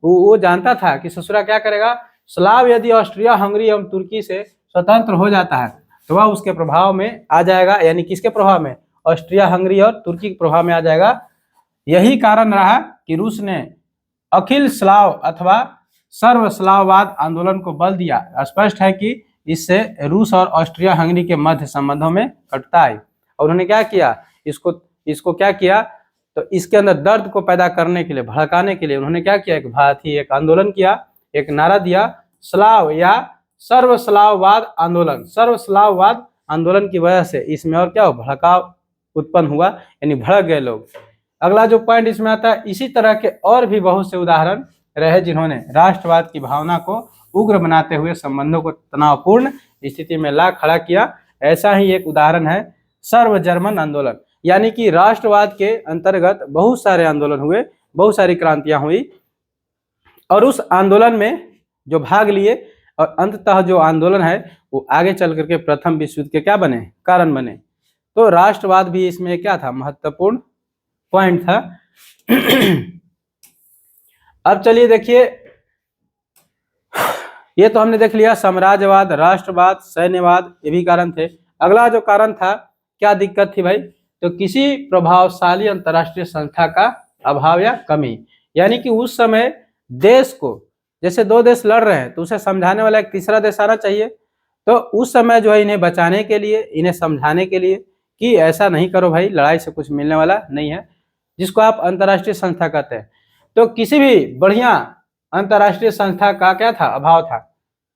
वो जानता था कि ससुरा क्या करेगा, स्लाव यदि ऑस्ट्रिया हंगरी एवं तुर्की से स्वतंत्र हो जाता है तो वह उसके प्रभाव में आ जाएगा। यानी किसके प्रभाव में, ऑस्ट्रिया हंगरी और तुर्की के प्रभाव में आ जाएगा। यही कारण रहा कि रूस ने अखिल स्लाव अथवा सर्वस्लाववाद आंदोलन को बल दिया। स्पष्ट है कि इससे रूस और ऑस्ट्रिया हंगरी के मध्य संबंधों में कटुता आई। और उन्होंने क्या किया, इसको क्या किया, तो इसके अंदर दर्द को पैदा करने के लिए, भड़काने के लिए उन्होंने क्या किया, एक आंदोलन किया, एक नारा दिया, स्लाव या सर्वस्लाववाद आंदोलन। सर्वस्लाववाद आंदोलन की वजह से इसमें और क्या हो, भड़काव उत्पन्न हुआ, यानी भड़क गए लोग। अगला जो पॉइंट इसमें आता है, इसी तरह के और भी बहुत से उदाहरण रहे जिन्होंने राष्ट्रवाद की भावना को उग्र बनाते हुए संबंधों को तनावपूर्ण स्थिति में ला खड़ा किया। ऐसा ही एक उदाहरण है सर्व जर्मन आंदोलन। यानी कि राष्ट्रवाद के अंतर्गत बहुत सारे आंदोलन हुए, बहुत सारी क्रांतियां हुई, और उस आंदोलन में जो भाग लिए और अंततः जो आंदोलन है वो आगे चल करके प्रथम विश्व युद्ध के क्या बने, कारण बने। तो राष्ट्रवाद भी इसमें क्या था, महत्वपूर्ण पॉइंट था। अब चलिए देखिए, ये तो हमने देख लिया साम्राज्यवाद, राष्ट्रवाद, सैन्यवाद, ये भी कारण थे। अगला जो कारण था, क्या दिक्कत थी भाई, तो किसी प्रभावशाली अंतर्राष्ट्रीय संस्था का अभाव या कमी। यानी कि उस समय देश को, जैसे दो देश लड़ रहे हैं तो उसे समझाने वाला एक तीसरा देश आना चाहिए। तो उस समय जो है इन्हें बचाने के लिए, इन्हें समझाने के लिए कि ऐसा नहीं करो भाई, लड़ाई से कुछ मिलने वाला नहीं है, जिसको आप अंतर्राष्ट्रीय संस्था कहते हैं। तो किसी भी बढ़िया अंतर्राष्ट्रीय संस्था का क्या था, अभाव था।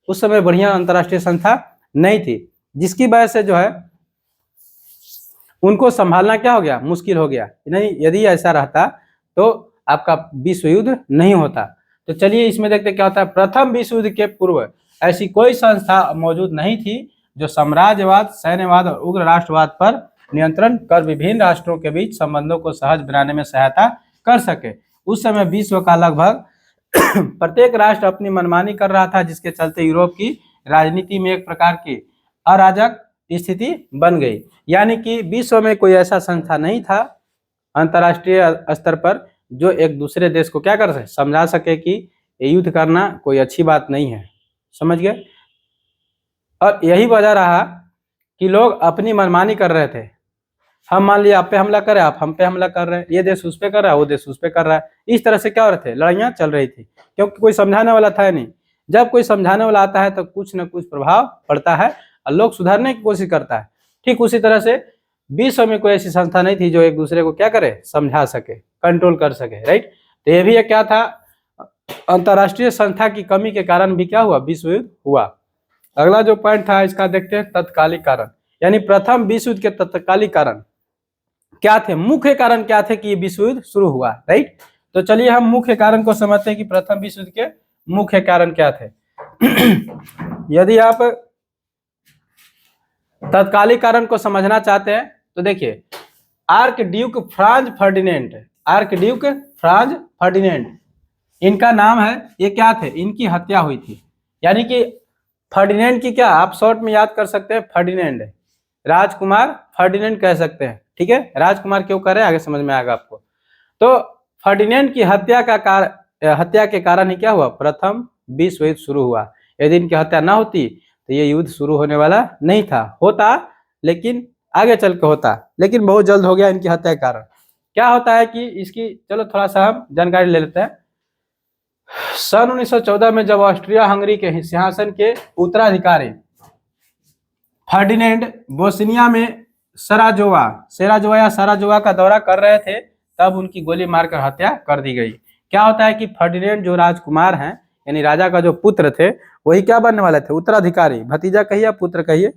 उस समय बढ़िया अंतर्राष्ट्रीय संस्था नहीं थी, जिसकी वजह से जो है उनको संभालना क्या हो गया, मुश्किल हो गया। नहीं, यदि ऐसा रहता तो आपका विश्व युद्ध नहीं होता। तो चलिए इसमें देखते क्या होता है। प्रथम विश्व युद्ध के पूर्व ऐसी कोई संस्था मौजूद नहीं थी जो साम्राज्यवाद, सैन्यवाद और उग्र राष्ट्रवाद पर नियंत्रण कर विभिन्न राष्ट्रों के बीच संबंधों को सहज बनाने में सहायता कर सके। उस समय विश्व का लगभग प्रत्येक राष्ट्र अपनी मनमानी कर रहा था, जिसके चलते यूरोप की राजनीति में एक प्रकार की अराजक स्थिति बन गई। यानी कि विश्व में कोई ऐसा संस्था नहीं था अंतर्राष्ट्रीय स्तर पर जो एक दूसरे देश को क्या कर सके, समझा सके कि युद्ध करना कोई अच्छी बात नहीं है। समझ गए। और यही वजह रहा कि लोग अपनी मनमानी कर रहे थे। हम मान लिया आप पे हमला कर रहे हैं, आप हम पे हमला कर रहे हैं, ये देश उस पे कर रहा है, वो देश उस पे कर रहा है, इस तरह से क्या हो रहे थे, लड़ाइयाँ चल रही थी, क्योंकि कोई समझाने वाला था नहीं। जब कोई समझाने वाला आता है तो कुछ न कुछ प्रभाव पड़ता है और लोग सुधारने की कोशिश करता है। ठीक उसी तरह से विश्व में कोई ऐसी संस्था नहीं थी जो एक दूसरे को क्या करे, समझा सके, कंट्रोल कर सके, राइट। तो ये भी एक क्या था, अंतरराष्ट्रीय संस्था की कमी के कारण भी क्या हुआ, विश्व युद्ध हुआ। अगला जो पॉइंट था इसका देखते हैं, तत्कालिक कारण, यानी प्रथम विश्व युद्ध के तत्कालिक कारण क्या थे, मुख्य कारण क्या थे कि ये विश्व युद्ध शुरू हुआ, राइट। तो चलिए हम मुख्य कारण को समझते हैं कि प्रथम विश्व युद्ध के मुख्य कारण क्या थे। यदि आप तत्कालिक कारण को समझना चाहते हैं तो देखिए, आर्क ड्यूक फ्रांज फर्डिनेंड इनका नाम है, ये क्या थे, इनकी हत्या हुई थी। यानी कि फर्डिनेंड की क्या आप शॉर्ट में याद कर सकते हैं, फर्डिनेंड, राजकुमार फर्डिनेंड कह सकते हैं, ठीक है। राजकुमार क्यों कह रहे हैं आगे समझ में आएगा आपको। तो फर्डिनेंड की हत्या के कारण ही क्या हुआ, प्रथम विश्व युद्ध शुरू हुआ। यदि इनकी हत्या ना होती तो ये युद्ध शुरू होने वाला नहीं था, होता लेकिन आगे चल के होता, लेकिन बहुत जल्द हो गया इनकी हत्या के कारण। क्या होता है कि इसकी चलो थोड़ा सा हम जानकारी ले लेते हैं। सन 1914 में जब ऑस्ट्रिया हंगरी के सिंहासन के उत्तराधिकारी फर्डिनेंड बोस्निया में सराजोवा का दौरा कर रहे थे, तब उनकी गोली मारकर हत्या कर दी गई। क्या होता है कि फर्डिनेंड जो राजकुमार हैं, यानी राजा का जो पुत्र थे, वही क्या बनने वाले थे, उत्तराधिकारी, भतीजा कहिए या पुत्र कहिए,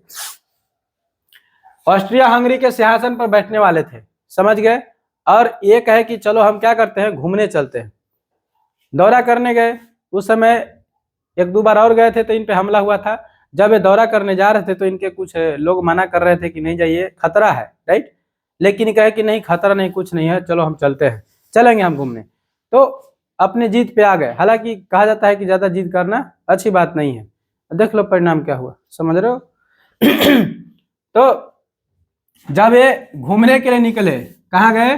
ऑस्ट्रिया हंगरी के सिंहासन पर बैठने वाले थे, समझ गए। और ये कहे कि चलो हम क्या करते हैं, घूमने चलते हैं, दौरा करने गए। उस समय एक दो बार और गए थे तो इन पे हमला हुआ था। जब ये दौरा करने जा रहे थे तो इनके कुछ लोग मना कर रहे थे कि नहीं जाइए, खतरा है, राइट। लेकिन कहे कि नहीं, खतरा नहीं, कुछ नहीं है, चलो हम चलते हैं, चलेंगे हम घूमने। तो अपने जीत पे आ गए। हालांकि कहा जाता है कि ज्यादा जिद करना अच्छी बात नहीं है। देख लो परिणाम क्या हुआ, समझ रहे हो। तो जब ये घूमने के लिए निकले, कहाँ गए,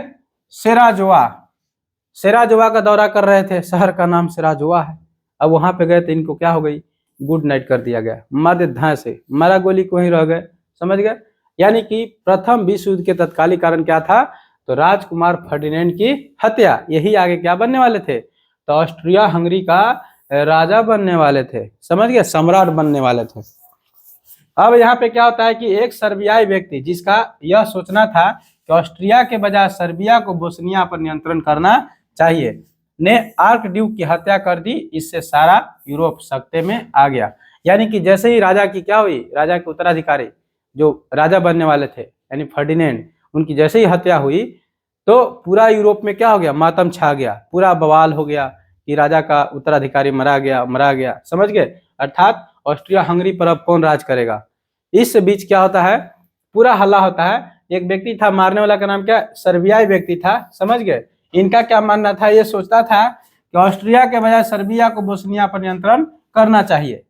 सेराजोवा का दौरा कर रहे थे, शहर का नाम सेराजोवा है। अब वहां पे गए तो इनको क्या हो गई, गुड नाइट कर दिया गया, मर्द धां से मारा, गोली को ही रह गए, समझ गए। यानी कि प्रथम विश्व युद्ध के तत्कालिक कारण क्या था, तो राजकुमार फर्डिनेंड की हत्या। यही आगे क्या बनने वाले थे, तो ऑस्ट्रिया हंगरी का राजा बनने वाले थे, समझ गए, सम्राट बनने वाले थे। अब यहाँ पे क्या होता है कि एक सर्बियाई व्यक्ति, जिसका यह सोचना था कि ऑस्ट्रिया के बजाय सर्बिया को बोस्निया पर नियंत्रण करना चाहिए, ने आर्क ड्यूक की हत्या कर दी। इससे सारा यूरोप सकते में आ गया। यानी कि जैसे ही राजा की क्या हुई, राजा के उत्तराधिकारी जो राजा बनने वाले थे यानी फर्डिनेंड, उनकी जैसे ही हत्या हुई तो पूरा यूरोप में क्या हो गया, मातम छा गया, पूरा बवाल हो गया कि राजा का उत्तराधिकारी मरा गया, समझ गए। अर्थात ऑस्ट्रिया हंगरी पर अब कौन राज करेगा। इस बीच क्या होता है, पूरा हल्ला होता है। एक व्यक्ति था, मारने वाला का नाम क्या, सर्बियाई व्यक्ति था, समझ गए। इनका क्या मानना था, ये सोचता था कि ऑस्ट्रिया के बजाय सर्बिया को बोस्निया पर नियंत्रण करना चाहिए।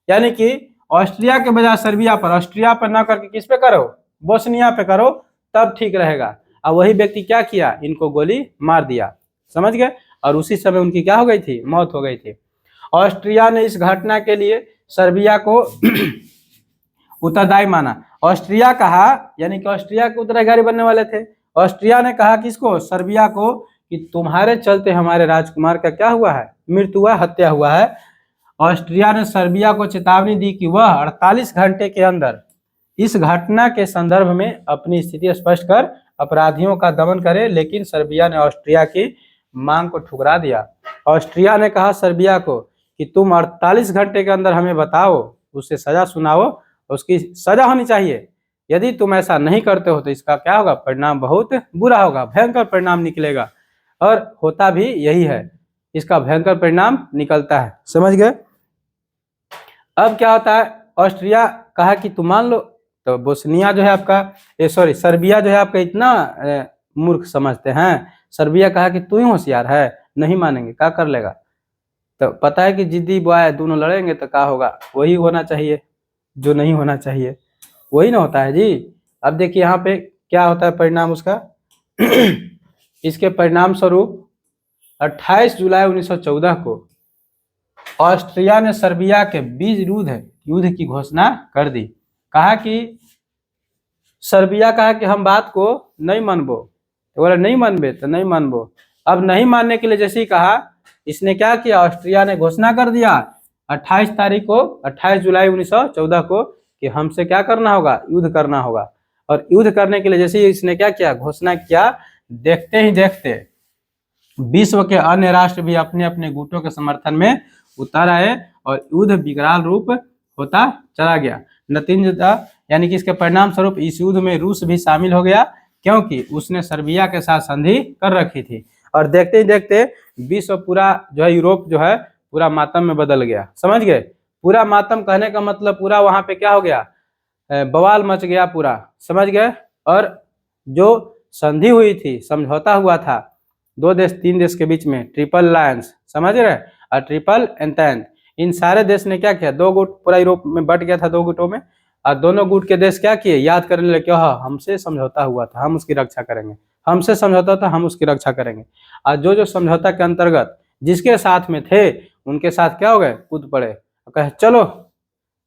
यानी कि ऑस्ट्रिया के बजाय सर्बिया पर, ऑस्ट्रिया पर ना करके किस पे करो, बोस्निया पे करो, तब ठीक रहेगा। और वही व्यक्ति क्या किया, इनको गोली मार दिया, समझ गए। और उसी समय उनकी क्या हो गई थी, मौत हो गई थी। ऑस्ट्रिया ने इस घटना के लिए सर्बिया को उत्तरदायी माना। ऑस्ट्रिया कहा, यानी कि ऑस्ट्रिया के उत्तराधिकारी बनने वाले थे, ऑस्ट्रिया ने कहा किसको, सर्बिया को, कि तुम्हारे चलते हमारे राजकुमार का क्या हुआ है, मृत्यु हुआ, हत्या हुआ है। ऑस्ट्रिया ने सर्बिया को चेतावनी दी कि वह 48 घंटे के अंदर इस घटना के संदर्भ में अपनी स्थिति स्पष्ट कर अपराधियों का दमन करे। लेकिन सर्बिया ने ऑस्ट्रिया की मांग को ठुकरा दिया। ऑस्ट्रिया ने कहा सर्बिया को कि तुम 48 घंटे के अंदर हमें बताओ, उसे सजा सुनाओ, उसकी सजा होनी चाहिए। यदि तुम ऐसा नहीं करते हो तो इसका क्या होगा, परिणाम बहुत बुरा होगा, भयंकर परिणाम निकलेगा। और होता भी यही है, इसका भयंकर परिणाम निकलता है, समझ गए। अब क्या होता है, ऑस्ट्रिया कहा कि तुम मान लो, तो बोस्निया जो है आपका, सर्बिया जो है आपका इतना मूर्ख समझते हैं। सर्बिया कहा कि तू ही होशियार है, नहीं मानेंगे, क्या कर लेगा। तो पता है कि जिद्दी बॉय दोनों लड़ेंगे तो क्या होगा, वही होना चाहिए जो नहीं होना चाहिए, वही ना होता है जी। अब देखिए यहाँ पे क्या होता है परिणाम उसका। इसके परिणाम स्वरूप 28 जुलाई 1914 को ऑस्ट्रिया ने सर्बिया के बीच युद्ध की घोषणा कर दी। कहा कि सर्बिया कहा कि हम बात को नहीं मानबो, तो बोला नहीं मानबे तो नहीं मानबो। अब नहीं मानने के लिए जैसे ही कहा, इसने क्या किया, ऑस्ट्रिया ने घोषणा कर दिया 28 तारीख को, 28 जुलाई 1914 को, कि हमसे क्या करना होगा, युद्ध करना होगा। और युद्ध करने के लिए जैसे ही इसने क्या किया, घोषणा किया, देखते ही देखते विश्व के अन्य राष्ट्र भी अपने अपने गुटों के समर्थन में उतर आए और युद्ध विकराल रूप होता चला गया। नतीजतः यानी कि इसके परिणाम स्वरूप इस युद्ध में रूस भी शामिल हो गया, क्योंकि उसने सर्बिया के साथ संधि कर रखी थी। और देखते ही देखते विश्व पूरा जो है, यूरोप जो है पूरा मातम में बदल गया। समझ गए, पूरा मातम कहने का मतलब पूरा वहां पे क्या हो गया, बवाल मच गया पूरा। समझ गए। और जो संधि हुई थी, समझौता हुआ था दो देश तीन देश के बीच में, ट्रिपल अलायंस, समझ रहे, और ट्रिपल एंटेंट, इन सारे देश ने क्या किया, दो गुट, पूरा यूरोप में बट गया था दो गुटों में, और दोनों गुट के देश क्या किए, याद करने लगे, हाँ हमसे समझौता हुआ था, हम उसकी रक्षा करेंगे, हमसे समझौता था, हम उसकी रक्षा करेंगे। और जो जो समझौता के अंतर्गत जिसके साथ में थे, उनके साथ क्या हो गए, कूद पड़े, कहे चलो,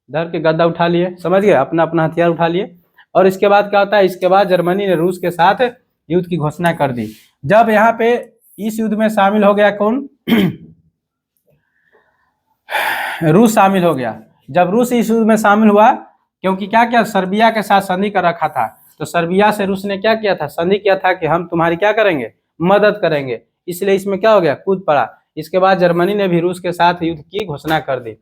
धर के गद्दा उठा लिए, समझ गए, अपना अपना हथियार उठा लिए। और इसके बाद क्या होता है, इसके बाद जर्मनी ने रूस के साथ युद्ध की घोषणा कर दी। जब यहाँ पे इस युद्ध में शामिल हो गया कौन, रूस शामिल हो गया। जब रूस इस युद्ध में शामिल हुआ, क्योंकि क्या क्या सर्बिया के साथ संधि कर रखा था, तो सर्बिया से रूस ने क्या किया था, संधि किया था कि हम तुम्हारी क्या करेंगे, मदद करेंगे, इसलिए इसमें क्या हो गया, कूद पड़ा। इसके बाद जर्मनी ने भी रूस के साथ युद्ध की घोषणा कर दी।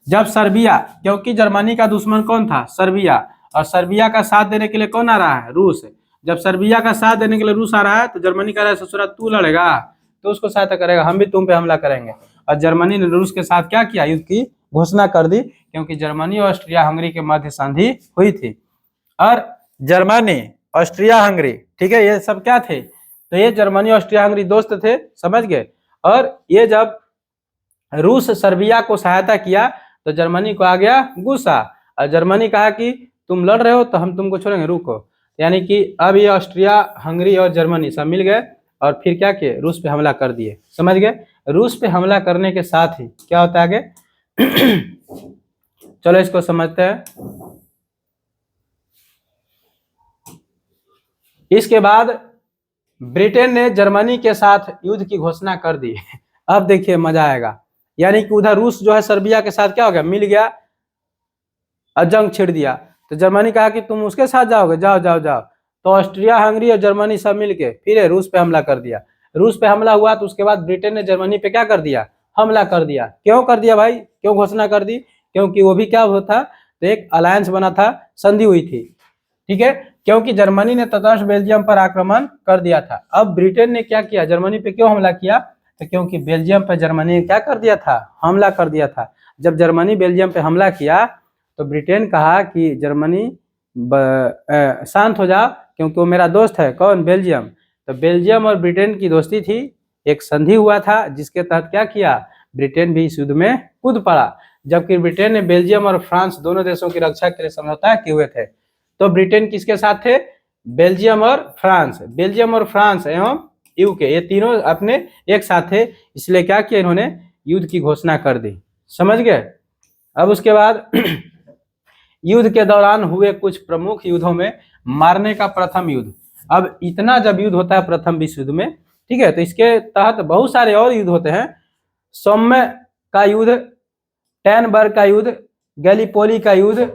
जब सर्बिया, क्योंकि जर्मनी का दुश्मन कौन था, सर्बिया, और सर्बिया का साथ देने के लिए कौन आ रहा है, रूस। जब सर्बिया का साथ देने के लिए रूस आ रहा है, तो जर्मनी कह रहा है ससुरा तू लड़ेगा तो उसको सहायता करेगा, हम भी तुम पे हमला करेंगे। और जर्मनी ने रूस के साथ क्या किया, युद्ध की घोषणा कर दी, क्योंकि जर्मनी और ऑस्ट्रिया हंगरी के मध्य संधि हुई थी। और जर्मनी, ऑस्ट्रिया हंगरी, ठीक है, ये सब क्या थे, तो ये जर्मनी ऑस्ट्रिया हंगरी दोस्त थे, समझ गए। और ये जब रूस सर्बिया को सहायता किया, तो जर्मनी को आ गया गुस्सा, और जर्मनी कहा कि तुम लड़ रहे हो तो हम तुमको छोड़ेंगे, रुको। यानी कि अब ये ऑस्ट्रिया हंगरी और जर्मनी सब मिल गए और फिर क्या किए, रूस पे हमला कर दिए, समझ गए। रूस पे हमला करने के साथ ही क्या होता है आगे, चलो इसको समझते हैं। इसके बाद ब्रिटेन ने जर्मनी के साथ युद्ध की घोषणा कर दी। अब देखिए मजा आएगा, यानी कि उधर रूस जो है सर्बिया के साथ क्या हो गया, मिल गया और जंग छेड़ दिया। तो जर्मनी कहा कि तुम उसके साथ जाओगे, जाओ जाओ जाओ। तो ऑस्ट्रिया हंगरी और जर्मनी सब मिलके फिर रूस पे हमला कर दिया। रूस पे हमला हुआ तो उसके बाद ब्रिटेन ने जर्मनी पे क्या कर दिया, हमला कर दिया। क्यों कर दिया भाई, क्यों घोषणा कर दी, क्योंकि वो भी क्या हुआ था, तो एक अलायंस बना था, संधि हुई थी, ठीक है। क्योंकि जर्मनी ने तटस्थ बेल्जियम पर आक्रमण कर दिया था। अब ब्रिटेन ने क्या किया, जर्मनी पे क्यों हमला किया, तो क्योंकि बेल्जियम पर जर्मनी ने क्या कर दिया था, हमला कर दिया था। जब जर्मनी बेल्जियम पे हमला किया, तो ब्रिटेन कहा कि जर्मनी शांत हो जाओ, क्योंकि वो मेरा दोस्त है, कौन, बेल्जियम। तो बेल्जियम और ब्रिटेन की दोस्ती थी, एक संधि हुआ था, जिसके तहत क्या किया, ब्रिटेन भी इस युद्ध में कूद पड़ा। जबकि ब्रिटेन ने बेल्जियम और फ्रांस दोनों देशों की रक्षा के लिए समझौता किए हुए थे। तो ब्रिटेन किसके साथ थे, बेल्जियम और फ्रांस, बेल्जियम और फ्रांस एवं यूके, ये तीनों अपने एक साथ थे, इसलिए क्या किया, इन्होंने युद्ध की घोषणा कर दी, समझ गए। अब उसके बाद युद्ध के दौरान हुए कुछ प्रमुख युद्धों में मारने का प्रथम युद्ध। अब इतना जब युद्ध होता है प्रथम विश्व युद्ध में, ठीक है, तो इसके तहत बहुत सारे और युद्ध होते हैं। सौम्य का युद्ध, टैनबर्ग का युद्ध, गैलीपोली का युद्ध,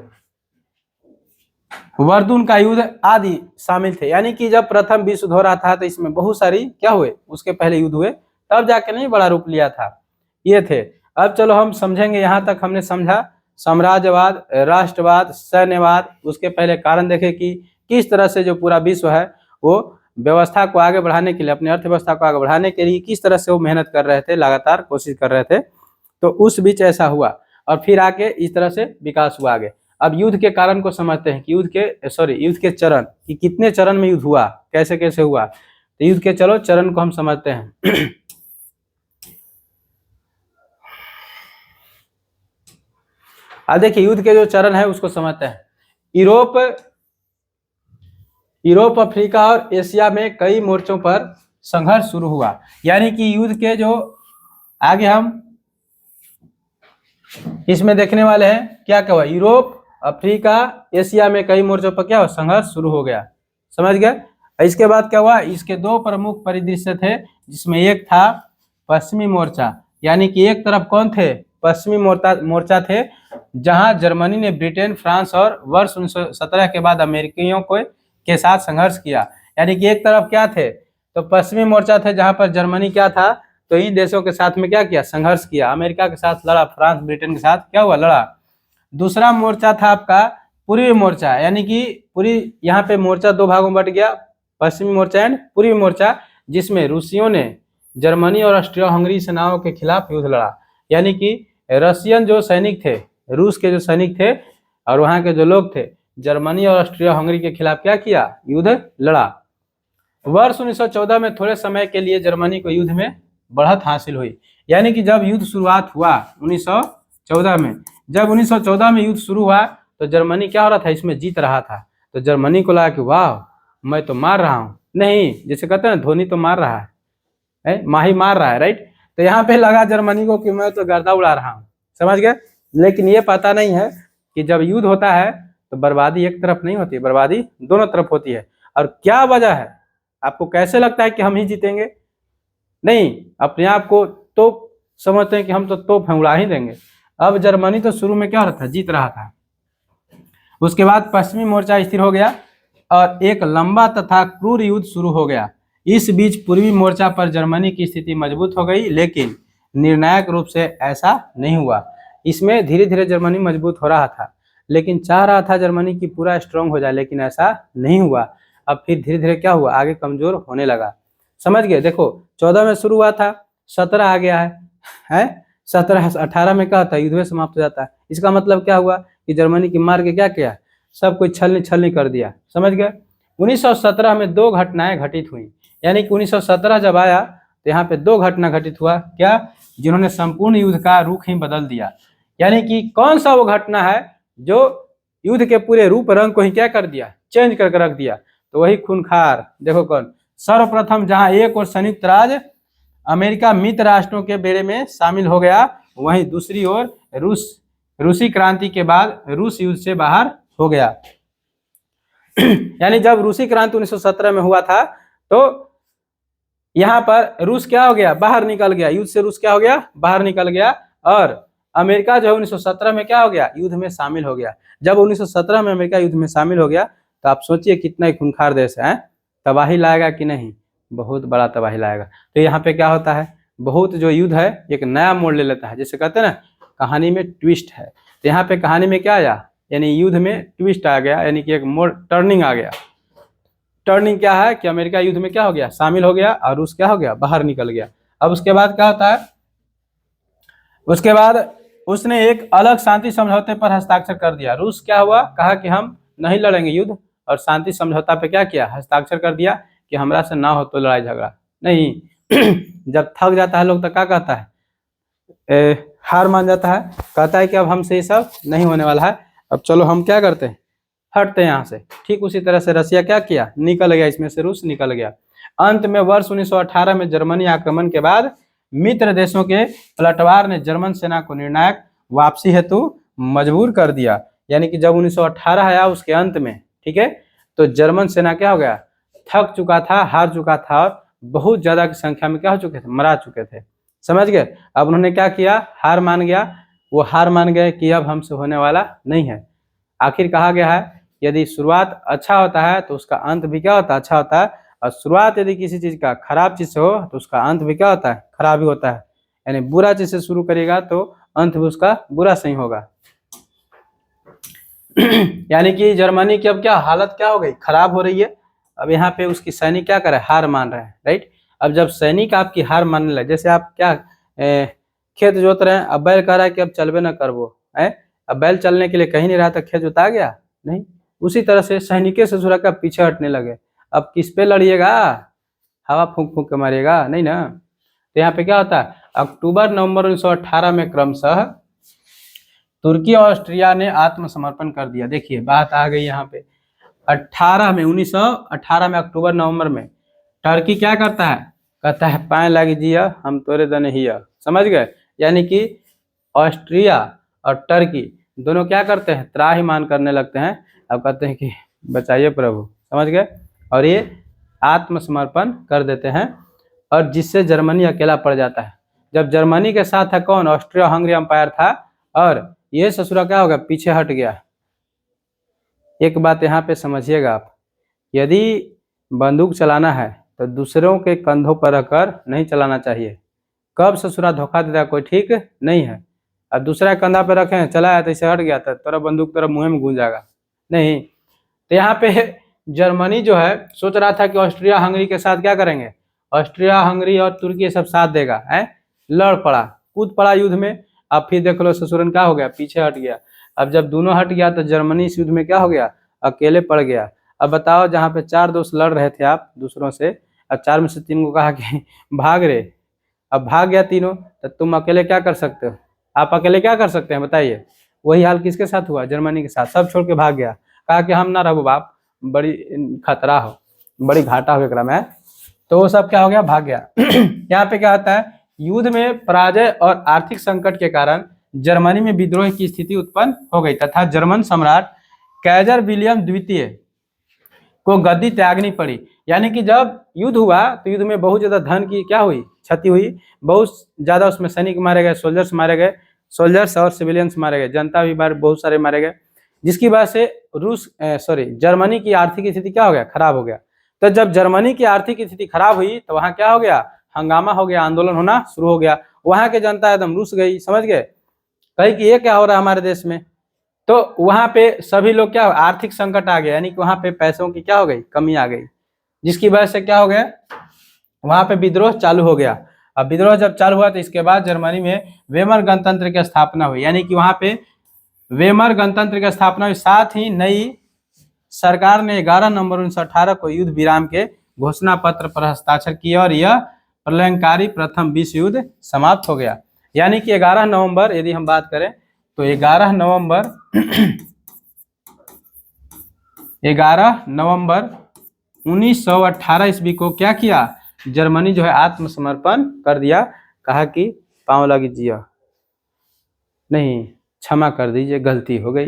वर्दुन का युद्ध आदि शामिल थे। यानी कि जब प्रथम विश्व युद्ध हो रहा था, तो इसमें बहुत सारी क्या हुए, उसके पहले युद्ध हुए, तब जाके नहीं बड़ा रूप लिया था, ये थे। अब चलो हम समझेंगे, यहाँ तक हमने समझा साम्राज्यवाद, राष्ट्रवाद, सैन्यवाद, उसके पहले कारण देखे कि किस तरह से जो पूरा विश्व है वो व्यवस्था को आगे बढ़ाने के लिए, अपनी अर्थव्यवस्था को आगे बढ़ाने के लिए किस तरह से वो मेहनत कर रहे थे, लगातार कोशिश कर रहे थे। तो उस बीच ऐसा हुआ और फिर आके इस तरह से विकास हुआ आगे। अब युद्ध के कारण को समझते हैं कि युद्ध के चरण, कि कितने चरण में युद्ध हुआ, कैसे कैसे हुआ। तो युद्ध के चलो चरण को हम समझते हैं। अब देखिए युद्ध के जो चरण है उसको समझते हैं। यूरोप, अफ्रीका और एशिया में कई मोर्चों पर संघर्ष शुरू हुआ। यानी कि युद्ध के जो आगे हम इसमें देखने वाले हैं, क्या क्या हुआ, यूरोप, अफ्रीका, एशिया में कई मोर्चों पर क्या हुआ, संघर्ष शुरू हो गया। समझ गए। इसके बाद क्या हुआ, इसके दो प्रमुख परिदृश्य थे, जिसमें एक था पश्चिमी मोर्चा, यानी कि एक तरफ कौन थे, पश्चिमी मोर्चा थे, जहां जर्मनी ने ब्रिटेन, फ्रांस और वर्ष 1917 के बाद अमेरिकियों को के साथ संघर्ष किया। यानी कि एक तरफ क्या थे, तो पश्चिमी मोर्चा थे, जहां पर जर्मनी क्या था, तो इन देशों के साथ में क्या किया, संघर्ष किया, अमेरिका के साथ लड़ा, फ्रांस ब्रिटेन के साथ क्या हुआ, लड़ा। दूसरा मोर्चा था आपका पूर्वी मोर्चा, यानी कि पूरी यहाँ पे मोर्चा दो भागों में बट गया, पश्चिमी मोर्चा एंड पूर्वी मोर्चा, जिसमें रूसियों ने जर्मनी और ऑस्ट्रिया हंगरी सेनाओं के खिलाफ युद्ध लड़ा। यानी कि रशियन जो सैनिक थे, रूस के जो सैनिक थे और वहाँ के जो लोग थे, जर्मनी और ऑस्ट्रिया हंगरी के खिलाफ क्या किया, युद्ध लड़ा। वर्ष 1914 में थोड़े समय के लिए जर्मनी को युद्ध में बढ़त हासिल हुई। यानी कि जब युद्ध शुरुआत हुआ 1914 में, जब 1914 में युद्ध शुरू हुआ तो जर्मनी क्या हो रहा था, इसमें जीत रहा था। तो जर्मनी को लगा कि वाह, मैं तो मार रहा हूँ, नहीं जैसे कहते हैं धोनी तो मार रहा है, माही मार रहा है, राइट। तो यहाँ पे लगा जर्मनी को कि मैं तो गर्दा उड़ा रहा हूँ। समझ गए। लेकिन ये पता नहीं है कि जब युद्ध होता है तो बर्बादी एक तरफ नहीं होती, बर्बादी दोनों तरफ होती है। और क्या वजह है, आपको कैसे लगता है कि हम ही जीतेंगे, नहीं, अपने आप को तोप समझते हैं कि हम तो तोप हैं, उड़ा ही देंगे। अब जर्मनी तो शुरू में क्या हो रहा था, जीत रहा था। उसके बाद पश्चिमी मोर्चा स्थिर हो गया और एक लंबा तथा क्रूर युद्ध शुरू हो गया। इस बीच पूर्वी मोर्चा पर जर्मनी की स्थिति मजबूत हो गई, लेकिन निर्णायक रूप से ऐसा नहीं हुआ। इसमें धीरे धीरे जर्मनी मजबूत हो रहा था, लेकिन चाह रहा था जर्मनी की पूरा स्ट्रांग हो जाए, लेकिन ऐसा नहीं हुआ। अब फिर धीरे धीरे क्या हुआ, आगे कमजोर होने लगा। समझ गए। देखो 14 में शुरू हुआ था, 17 आ गया है 17 18 में क्या होता है, युद्ध में समाप्त हो जाता है। इसका मतलब क्या हुआ कि जर्मनी की मार के क्या किया, सब कुछ छलनी कर दिया। समझ गए। 1917 में दो घटनाएं घटित हुई, यानी कि 1917 जब आया तो यहाँ पे दो घटना घटित हुआ, क्या, जिन्होंने संपूर्ण युद्ध का रुख ही बदल दिया। यानी कि कौन सा वो घटना है जो युद्ध के पूरे रूप रंग को ही क्या कर दिया, चेंज करके रख दिया। तो वही खूनखार, देखो कौन, सर्वप्रथम जहां एक और संयुक्त राज्य अमेरिका मित्र राष्ट्रों के बेड़े में शामिल हो गया, वहीं दूसरी ओर रूसी क्रांति के बाद रूस युद्ध से बाहर हो गया। यानी जब रूसी क्रांति 1917 में हुआ था तो यहाँ पर रूस क्या हो गया, बाहर निकल गया, युद्ध से रूस क्या हो गया, बाहर निकल गया। और अमेरिका जो है 1917 में क्या हो गया, युद्ध में शामिल हो गया। जब 1917 में अमेरिका युद्ध में शामिल हो गया तो आप सोचिए कितना ही खूंखार देश है, तबाही लाएगा कि नहीं, बहुत बड़ा तबाही लाएगा। तो यहाँ पे क्या होता है, बहुत जो युद्ध है एक नया मोड़ ले लेता है, जैसे कहते हैं ना कहानी में ट्विस्ट है। तो यहाँ पे कहानी में क्या आया, यानी युद्ध में ट्विस्ट आ गया, यानी कि एक मोड़, टर्निंग आ गया। टर्निंग क्या है कि अमेरिका युद्ध में क्या हो गया, शामिल हो गया, और रूस क्या हो गया, बाहर निकल गया। अब उसके बाद क्या होता है, उसके बाद उसने एक अलग शांति समझौते पर हस्ताक्षर कर दिया। रूस क्या हुआ, कहा कि हम नहीं लड़ेंगे युद्ध, और शांति समझौता पे क्या किया, हस्ताक्षर कर दिया कि हमरा से ना हो तो लड़ाई झगड़ा नहीं। जब थक जाता है लोग तो क्या कहता है, हार मान जाता है, कहता है कि अब हमसे ये सब नहीं होने वाला है, अब चलो हम क्या करते हैं, हटते हैं यहाँ से। ठीक उसी तरह से रसिया क्या किया, निकल गया, इसमें से रूस निकल गया। अंत में वर्ष 1918 में जर्मनी आक्रमण के बाद मित्र देशों के पलटवार ने जर्मन सेना को निर्णायक वापसी हेतु मजबूर कर दिया। यानी कि जब 1918 आया उसके अंत में, ठीक है, तो जर्मन सेना क्या हो गया, थक चुका था, हार चुका था, और बहुत ज्यादा की संख्या में क्या हो चुके थे, मरा चुके थे। समझ गए। अब उन्होंने क्या किया, हार मान गया, वो हार मान गए कि अब हमसे होने वाला नहीं है। आखिर कहा गया है यदि शुरुआत अच्छा होता है तो उसका अंत भी क्या होता है, अच्छा होता है, और शुरुआत यदि किसी चीज का खराब चीज से हो तो उसका अंत भी क्या होता है, खराब ही होता है। यानी बुरा चीज से शुरू करेगा तो अंत भी उसका बुरा सही होगा। यानी कि जर्मनी की अब क्या हालत क्या हो गई, खराब हो रही है। अब यहाँ पे उसकी सैनिक क्या करे, हार मान रहे हैं, राइट। अब जब सैनिक आपकी हार मानने लगे, जैसे आप क्या खेत जोत रहे हैं, अब बैल कह रहा है कि अब चलबे न करबो है, अब बैल चलने के लिए कहीं नहीं रहा तो खेत जोता गया नहीं। उसी तरह से सैनिक से थोड़ा का पीछे हटने लगे। अब किस पे लड़िएगा, हवा फूंक फूंक के मारिएगा नहीं ना। तो यहाँ पे क्या होता है, अक्टूबर नवंबर 1918 में क्रमशः तुर्की और ऑस्ट्रिया ने आत्मसमर्पण कर दिया। देखिए बात आ गई यहाँ पे, 1918 में अक्टूबर नवंबर में टर्की क्या करता है, कहता है पाए लगी जिया हम तोरे दने हिया। समझ गए। यानी कि ऑस्ट्रिया और टर्की दोनों क्या करते हैं, त्राहिमाम करने लगते हैं। अब कहते हैं कि बचाइए प्रभु, समझ गए, और ये आत्मसमर्पण कर देते हैं, और जिससे जर्मनी अकेला पड़ जाता है। जब जर्मनी के साथ है कौन, ऑस्ट्रिया हंगरी अंपायर था, और ये ससुरा क्या होगा, पीछे हट गया। एक बात यहाँ पे समझिएगा आप, यदि बंदूक चलाना है तो दूसरों के कंधों पर रखकर नहीं चलाना चाहिए। कब ससुरा धोखा देता है कोई ठीक नहीं है। अब दूसरा कंधा पे रखे चलाया तो इसे हट गया था, तेरा बंदूक तेरा मुंह में घुस जाएगा नहीं। तो यहाँ पे जर्मनी जो है सोच रहा था कि ऑस्ट्रिया हंगरी के साथ क्या करेंगे, ऑस्ट्रिया हंगरी और तुर्की सब साथ देगा, है लड़ पड़ा, कूद पड़ा युद्ध में। अब फिर देख लो ससुरन क्या हो गया, पीछे हट गया। अब जब दोनों हट गया तो जर्मनी इस युद्ध में क्या हो गया, अकेले पड़ गया। अब बताओ, जहाँ पे 4 दोस्त लड़ रहे थे आप दूसरों से, अब 4 में से 3 को कहा कि भाग रहे, अब भाग गया तीनों, तो तुम अकेले क्या कर सकते हो, आप अकेले क्या कर सकते हैं बताइए। वही हाल किसके साथ हुआ, जर्मनी के साथ, सब छोड़ के भाग गया, कहा कि हम ना रहो बाप, बड़ी खतरा हो, बड़ी घाटा हो क्रम है, तो वो सब क्या हो गया, भाग गया। यहाँ पे क्या होता है, युद्ध में पराजय और आर्थिक संकट के कारण जर्मनी में विद्रोह की स्थिति उत्पन्न हो गई तथा जर्मन सम्राट कैजर विलियम द्वितीय को गद्दी त्यागनी पड़ी। यानी कि जब युद्ध हुआ तो युद्ध में बहुत ज्यादा धन की क्या हुई, क्षति हुई, बहुत ज्यादा उसमें सैनिक मारे गए, सोल्जर्स मारे गए, सोल्जर्स और सिविलियंस मारे गए, जनता भी बहुत सारे मारे गए, जिसकी वजह से जर्मनी की आर्थिक स्थिति क्या हो गया, खराब हो गया। तो जब जर्मनी की आर्थिक स्थिति खराब हुई तो वहां क्या हो गया, हंगामा हो गया, आंदोलन होना शुरू हो गया, वहां के जनता एकदम रुस गई, समझ गए, कही कि ये क्या हो रहा है हमारे देश में। तो वहां पे सभी लोग क्या, आर्थिक संकट आ गया, यानी कि वहां पे पैसों की क्या हो गई, कमी आ गई, जिसकी वजह से क्या हो गया, वहां पे विद्रोह चालू हो गया। अब विद्रोह जब चालू हुआ तो इसके बाद जर्मनी में वेमर गणतंत्र की स्थापना हुई, यानी कि वहां पे वेमर गणतंत्र की स्थापना हुई। साथ ही नई सरकार ने 11 नवंबर 1918 को युद्ध विराम के घोषणा पत्र पर हस्ताक्षर किया और यह प्रलयंकारी प्रथम विश्व युद्ध समाप्त हो गया। यानी कि 11 नवंबर यदि हम बात करें तो 11 नवंबर 1918 ईस्वी को क्या किया, जर्मनी जो है आत्मसमर्पण कर दिया, कहा कि पांव लगी जिया नहीं, क्षमा कर दीजिए, गलती हो गई।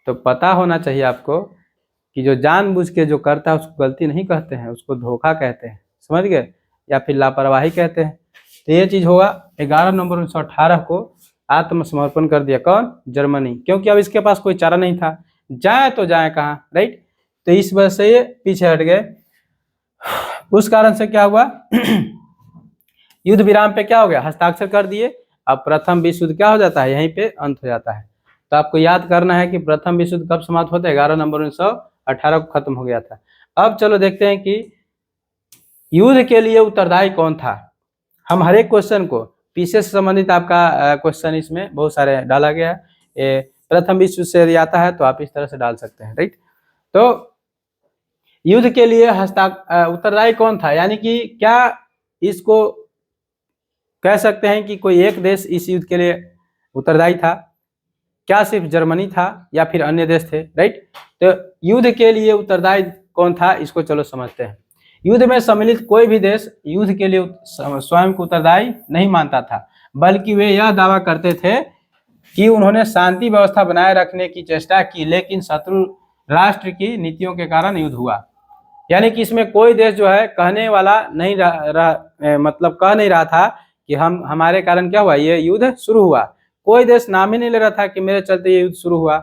तो पता होना चाहिए आपको कि जो जानबूझ के जो करता है उसको गलती नहीं कहते हैं, उसको धोखा कहते हैं, समझ गए, या फिर लापरवाही कहते हैं। तो ये चीज होगा, 11 नवंबर 1918 को आत्मसमर्पण कर दिया कौन, जर्मनी, क्योंकि अब इसके पास कोई चारा नहीं था, जाए तो जाए कहाँ, राइट। तो इस वजह से ये पीछे हट गए। उस कारण से क्या हुआ, युद्ध विराम पे क्या हो गया, हस्ताक्षर कर दिए। अब प्रथम विश्व युद्ध क्या हो जाता है, यहीं पे अंत हो जाता है। तो आपको याद करना है कि प्रथम विश्व युद्ध कब समाप्त होता है, 11 नवंबर 1918 को खत्म हो गया था। अब चलो देखते हैं कि युद्ध के लिए उत्तरदायी कौन था। हम हर एक क्वेश्चन को पीछे से संबंधित आपका क्वेश्चन इसमें बहुत सारे डाला गया है, प्रथम विश्व से यदि आता है तो आप इस तरह से डाल सकते हैं, राइट। तो युद्ध के लिए उत्तरदायी कौन था, यानी कि क्या इसको कह सकते हैं कि कोई एक देश इस युद्ध के लिए उत्तरदायी था, क्या सिर्फ जर्मनी था या फिर अन्य देश थे, राइट। तो युद्ध के लिए उत्तरदायी कौन था, इसको चलो समझते हैं। युद्ध में सम्मिलित कोई भी देश युद्ध के लिए स्वयं को उत्तरदायी नहीं मानता था, बल्कि वे यह दावा करते थे कि उन्होंने शांति व्यवस्था बनाए रखने की चेष्टा की, लेकिन शत्रु राष्ट्र की नीतियों के कारण युद्ध हुआ। यानी कि इसमें कोई देश जो है कहने वाला नहीं मतलब कह नहीं रहा था कि हमारे कारण क्या हुआ, ये युद्ध शुरू हुआ। कोई देश नाम ही नहीं ले रहा था कि मेरे चलते ये युद्ध शुरू हुआ।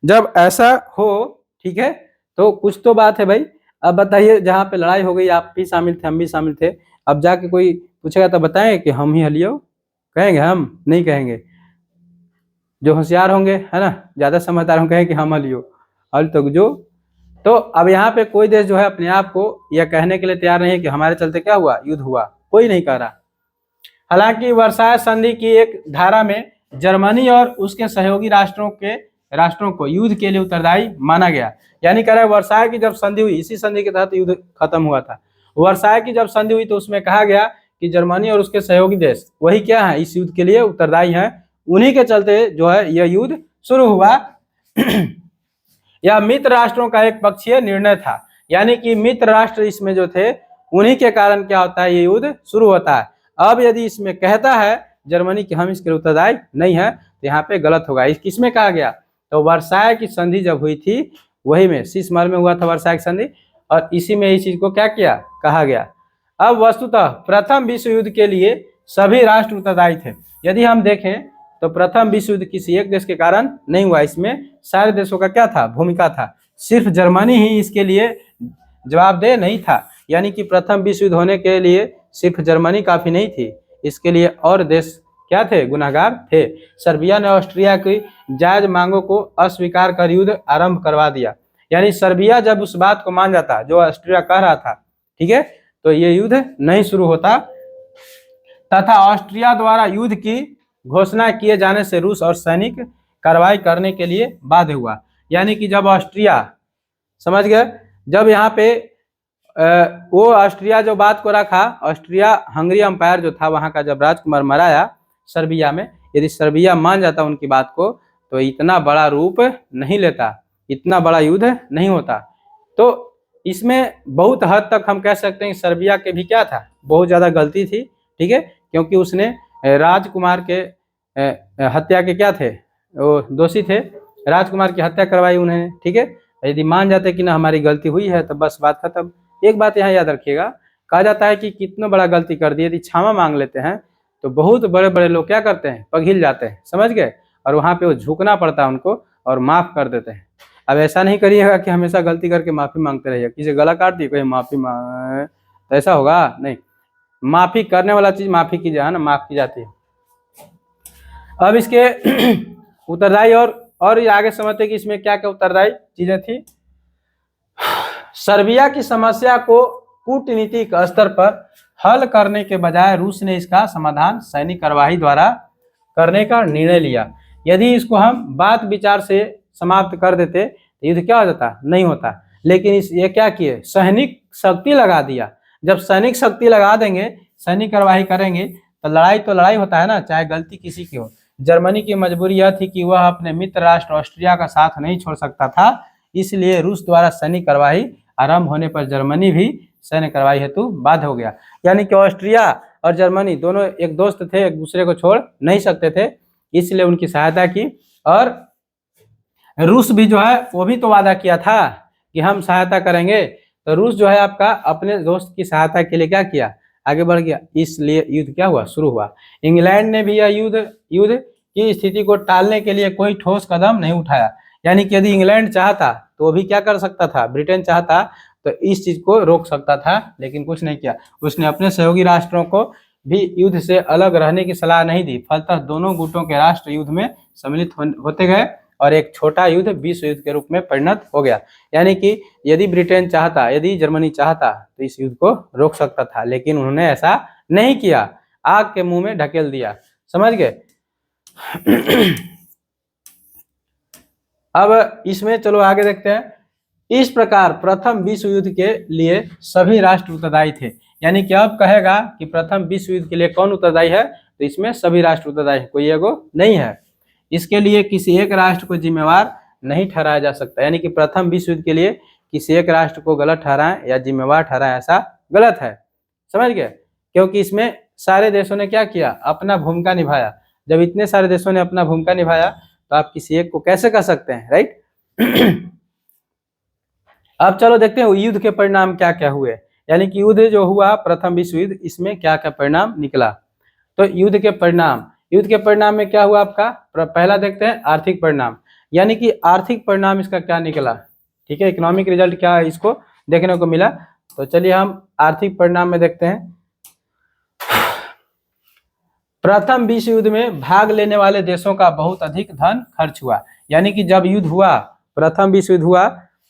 जब ऐसा हो, ठीक है, तो कुछ तो बात है भाई। अब बताइए, जहाँ पे लड़ाई हो गई आप भी शामिल थे, हम भी शामिल थे, अब जाके कोई पूछेगा तो बताएं कि हम ही हलियो, कहेंगे? हम नहीं कहेंगे। जो होशियार होंगे, है ना, ज्यादा समझदार होंगे, कहें कि हम हलियो, हल तक जो। तो अब यहाँ पे कोई देश जो है अपने आप को यह कहने के लिए तैयार नहीं है कि हमारे चलते क्या हुआ, युद्ध हुआ, कोई नहीं कह रहा। हालांकि वर्साय संधि की एक धारा में जर्मनी और उसके सहयोगी राष्ट्रों को युद्ध के लिए उत्तरदायी माना गया। यानी कह रहे वर्साय की जब संधि हुई, इसी संधि के तहत युद्ध खत्म हुआ था। वर्साय की जब संधि हुई तो उसमें कहा गया कि जर्मनी और उसके सहयोगी देश वही क्या है, इस युद्ध के लिए उत्तरदायी हैं, उन्हीं के चलते जो है यह युद्ध शुरू हुआ। यह मित्र राष्ट्रों का एक पक्षीय निर्णय था, यानी कि मित्र राष्ट्र इसमें जो थे उन्हीं के कारण क्या होता है, ये युद्ध शुरू होता है। अब यदि इसमें कहता है जर्मनी की हम इसके लिए उत्तरदायी नहीं है, तो यहाँ पे गलत होगा। इस किसमें कहा गया, तो वर्साय की संधि जब हुई थी वही में, सिसमर में हुआ था वर्साय की संधि, और इसी में इस चीज को क्या किया, कहा गया। अब वस्तुतः प्रथम विश्व युद्ध के लिए सभी राष्ट्र उत्तरदायी थे। यदि हम देखें तो प्रथम विश्व युद्ध किसी एक देश के कारण नहीं हुआ, इसमें सारे देशों का क्या था, भूमिका था। सिर्फ जर्मनी ही इसके लिए जवाबदेह नहीं था, यानी कि प्रथम विश्व युद्ध होने के लिए सिर्फ जर्मनी काफी नहीं थी, इसके लिए और देश क्या थे, गुनाहगार थे। सर्बिया ने ऑस्ट्रिया की जायज मांगों को अस्वीकार कर युद्ध आरंभ करवा दिया। यानी सर्बिया जब उस बात को मान जाता जो ऑस्ट्रिया कह रहा था, ठीक है, तो ये युद्ध नहीं शुरू होता, तथा ऑस्ट्रिया द्वारा युद्ध की घोषणा किए जाने से रूस और सैनिक कार्रवाई करने के लिए बाध्य हुआ। यानी कि जब ऑस्ट्रिया, समझ गए, जब यहाँ पे वो ऑस्ट्रिया जो बात को रखा, ऑस्ट्रिया हंगरी अंपायर जो था वहां का जब राजकुमार मराया सर्बिया में, यदि सर्बिया मान जाता उनकी बात को, तो इतना बड़ा रूप नहीं लेता, इतना बड़ा युद्ध नहीं होता। तो इसमें बहुत हद तक हम कह सकते हैं सर्बिया के भी क्या था, बहुत ज्यादा गलती थी, ठीक है, क्योंकि उसने राजकुमार के हत्या के क्या थे, वो दोषी थे, राजकुमार की हत्या करवाई उन्हें, ठीक है। यदि मान जाते कि ना हमारी गलती हुई है तो बस बात खत्म। एक बात यहाँ याद रखिएगा, कहा जाता है कि कितना बड़ा गलती कर दी, यदि क्षमा मांग लेते हैं तो बहुत बड़े बड़े लोग क्या करते हैं, पिघल जाते हैं, समझ गए, और वहां पे वो झुकना पड़ता है उनको और माफ कर देते हैं। अब ऐसा नहीं करिएगा कि हमेशा गलती करके माफी मांगते रहिए, किसी गला काट दी कोई माफी मांग, तो ऐसा होगा नहीं। माफी करने वाला चीज माफी की जाए ना, माफ की जाती है। अब इसके उत्तरदायी और आगे समझते कि इसमें क्या क्या उत्तरदायी चीजें थी। सर्बिया की समस्या को कूटनीतिक स्तर पर हल करने के बजाय रूस ने इसका समाधान सैनिक कार्यवाही द्वारा करने का निर्णय लिया। यदि इसको हम बात विचार से समाप्त कर देते तो युद्ध क्या हो जाता, नहीं होता। लेकिन ये क्या किए, सैनिक शक्ति लगा दिया। जब सैनिक शक्ति लगा देंगे, सैनिक कार्यवाही करेंगे, तो लड़ाई होता है ना, चाहे गलती किसी की हो। जर्मनी की मजबूरी यह थी कि वह अपने मित्र राष्ट्र ऑस्ट्रिया का साथ नहीं छोड़ सकता था, इसलिए रूस द्वारा सैनिक कार्यवाही आरंभ होने पर जर्मनी भी सैन्य कार्रवाई हेतु बाध्य हो गया। यानी कि ऑस्ट्रिया और जर्मनी दोनों एक दोस्त थे, एक दूसरे को छोड़ नहीं सकते थे, इसलिए उनकी सहायता की। और रूस भी जो है वो भी तो वादा किया था कि हम सहायता करेंगे, तो रूस जो है आपका अपने दोस्त की सहायता के लिए क्या किया, आगे बढ़ गया, इसलिए युद्ध क्या हुआ, शुरू हुआ। इंग्लैंड ने भी यह युद्ध की स्थिति को टालने के लिए कोई ठोस कदम नहीं उठाया। यानी कि यदि इंग्लैंड चाहता तो वो भी क्या कर सकता था, ब्रिटेन चाहता तो इस चीज को रोक सकता था, लेकिन कुछ नहीं किया। उसने अपने सहयोगी राष्ट्रों को भी युद्ध से अलग रहने की सलाह नहीं दी, फलतः दोनों गुटों के राष्ट्र युद्ध में सम्मिलित होते गए और एक छोटा युद्ध विश्व युद्ध के रूप में परिणत हो गया। यानी कि यदि ब्रिटेन चाहता, यदि जर्मनी चाहता तो इस युद्ध को रोक सकता था, लेकिन उन्होंने ऐसा नहीं किया, आग के मुंह में ढकेल दिया, समझ गए। अब इसमें चलो आगे देखते हैं। इस प्रकार प्रथम विश्व युद्ध के लिए सभी राष्ट्र उत्तरदायी थे। यानी कि अब कहेगा कि प्रथम विश्व युद्ध के लिए कौन उत्तरदायी है, तो इसमें सभी राष्ट्र उत्तरदायी है, कोई एगो नहीं है। इसके लिए किसी एक राष्ट्र को जिम्मेवार नहीं ठहराया जा सकता। यानी कि प्रथम विश्व युद्ध के लिए किसी एक राष्ट्र को गलत ठहराएं या जिम्मेवार ठहराएं, ऐसा गलत है, समझ गए। क्योंकि इसमें सारे देशों ने क्या किया, अपना भूमिका निभाया। जब इतने सारे देशों ने अपना भूमिका निभाया तो आप किसी एक को कैसे कह सकते हैं, राइट। अब चलो देखते हैं युद्ध के परिणाम क्या क्या हुए। यानी कि युद्ध जो हुआ प्रथम विश्व युद्ध, इसमें क्या क्या परिणाम निकला। तो युद्ध के परिणाम में क्या हुआ आपका, पहला देखते हैं आर्थिक परिणाम। यानी कि आर्थिक परिणाम इसका क्या निकला, ठीक है, इकोनॉमिक रिजल्ट क्या है इसको देखने को मिला। तो चलिए हम आर्थिक परिणाम में देखते हैं। प्रथम विश्व युद्ध में भाग लेने वाले देशों का बहुत अधिक धन खर्च हुआ। यानी कि जब युद्ध हुआ, प्रथम विश्व युद्ध हुआ,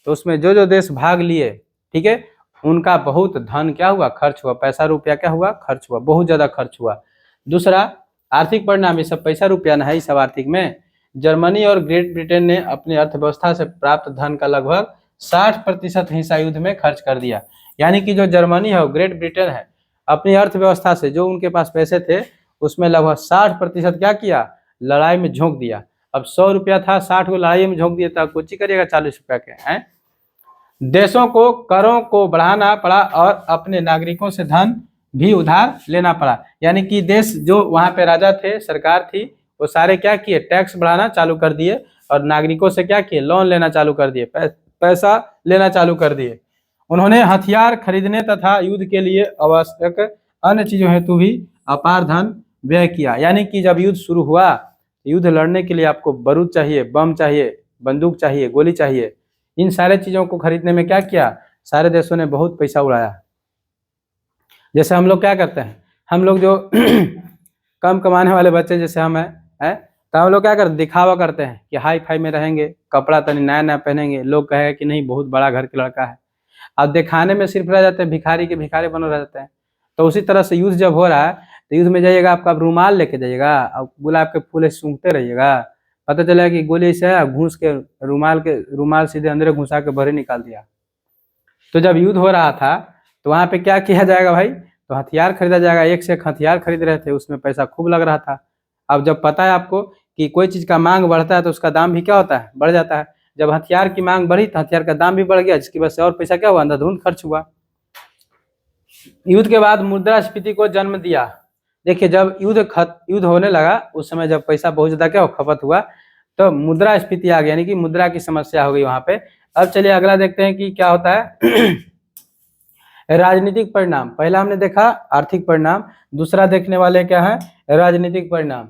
तो उसमें जो जो देश भाग लिए, ठीक है, उनका बहुत धन क्या हुआ, खर्च हुआ, पैसा रुपया क्या हुआ, खर्च हुआ, बहुत ज्यादा खर्च हुआ। दूसरा आर्थिक परिणाम, ये सब पैसा रुपया ना है, सब आर्थिक में जर्मनी और ग्रेट ब्रिटेन ने अपनी अर्थव्यवस्था से प्राप्त धन का लगभग 60% हिस्सा युद्ध में खर्च कर दिया। यानी कि जो जर्मनी है, ग्रेट ब्रिटेन है, अपनी अर्थव्यवस्था से जो उनके पास पैसे थे उसमें लगभग 60% क्या किया, लड़ाई में झोंक दिया। अब 100 रुपया था, 60 को लड़ाई में झोंक दिया, तो कुछ ही करिएगा 40 रुपया के हैं। देशों को करों को बढ़ाना पड़ा और अपने नागरिकों से धन भी उधार लेना पड़ा। यानी कि देश जो वहां पे राजा थे, सरकार थी, वो सारे क्या किए, टैक्स बढ़ाना चालू कर दिए और नागरिकों से क्या किए, लोन लेना चालू कर दिए, पैसा लेना चालू कर दिए। उन्होंने हथियार खरीदने तथा युद्ध के लिए आवश्यक अन्य चीजों हेतु भी अपार धन व्यय किया। यानी कि जब युद्ध शुरू हुआ, युद्ध लड़ने के लिए आपको बारूद चाहिए, बम चाहिए, बंदूक चाहिए, गोली चाहिए, इन सारे चीजों को खरीदने में क्या किया, सारे देशों ने बहुत पैसा उड़ाया। जैसे हम लोग क्या करते हैं, हम लोग जो कम कमाने वाले बच्चे जैसे हम हैं, तो हम लोग क्या करते, दिखावा करते हैं कि हाई फाई में रहेंगे, कपड़ा तनी नया नया पहनेंगे, लोग कहेगा कि नहीं बहुत बड़ा घर के लड़का है। अब दिखाने में सिर्फ रह जाते हैं, भिखारी के भिखारी बने रह जाते हैं। तो उसी तरह से युद्ध जब हो रहा है, तो युद्ध में जाइएगा, आपका रुमाल लेके जाइएगा, अब गुलाब के फूल सूंघते रहिएगा, पता चलेगा कि गोली ऐसे है, घूस के रुमाल सीधे अंदर घुसा के भरे निकाल दिया। तो जब युद्ध हो रहा था, तो वहां पे क्या किया जाएगा भाई, तो हथियार खरीदा जाएगा, एक से एक हथियार खरीद रहे थे, उसमें पैसा खूब लग रहा था। अब जब पता है आपको कि कोई चीज का मांग बढ़ता है तो उसका दाम भी क्या होता है, बढ़ जाता है। जब हथियार की मांग बढ़ी तो हथियार का दाम भी बढ़ गया, जिसकी वजह से और पैसा क्या हुआ, अंधाधुंध खर्च हुआ। युद्ध के बाद मुद्रास्फीति को जन्म दिया। देखिए जब युद्ध होने लगा, उस समय जब पैसा बहुत ज्यादा क्या खपत हुआ, तो मुद्रास्फीति आ गया, यानी कि मुद्रा की समस्या हो गई वहां पे। अब चलिए अगला देखते हैं कि क्या होता है। राजनीतिक परिणाम, पहला हमने देखा आर्थिक परिणाम, दूसरा देखने वाले क्या है, राजनीतिक परिणाम।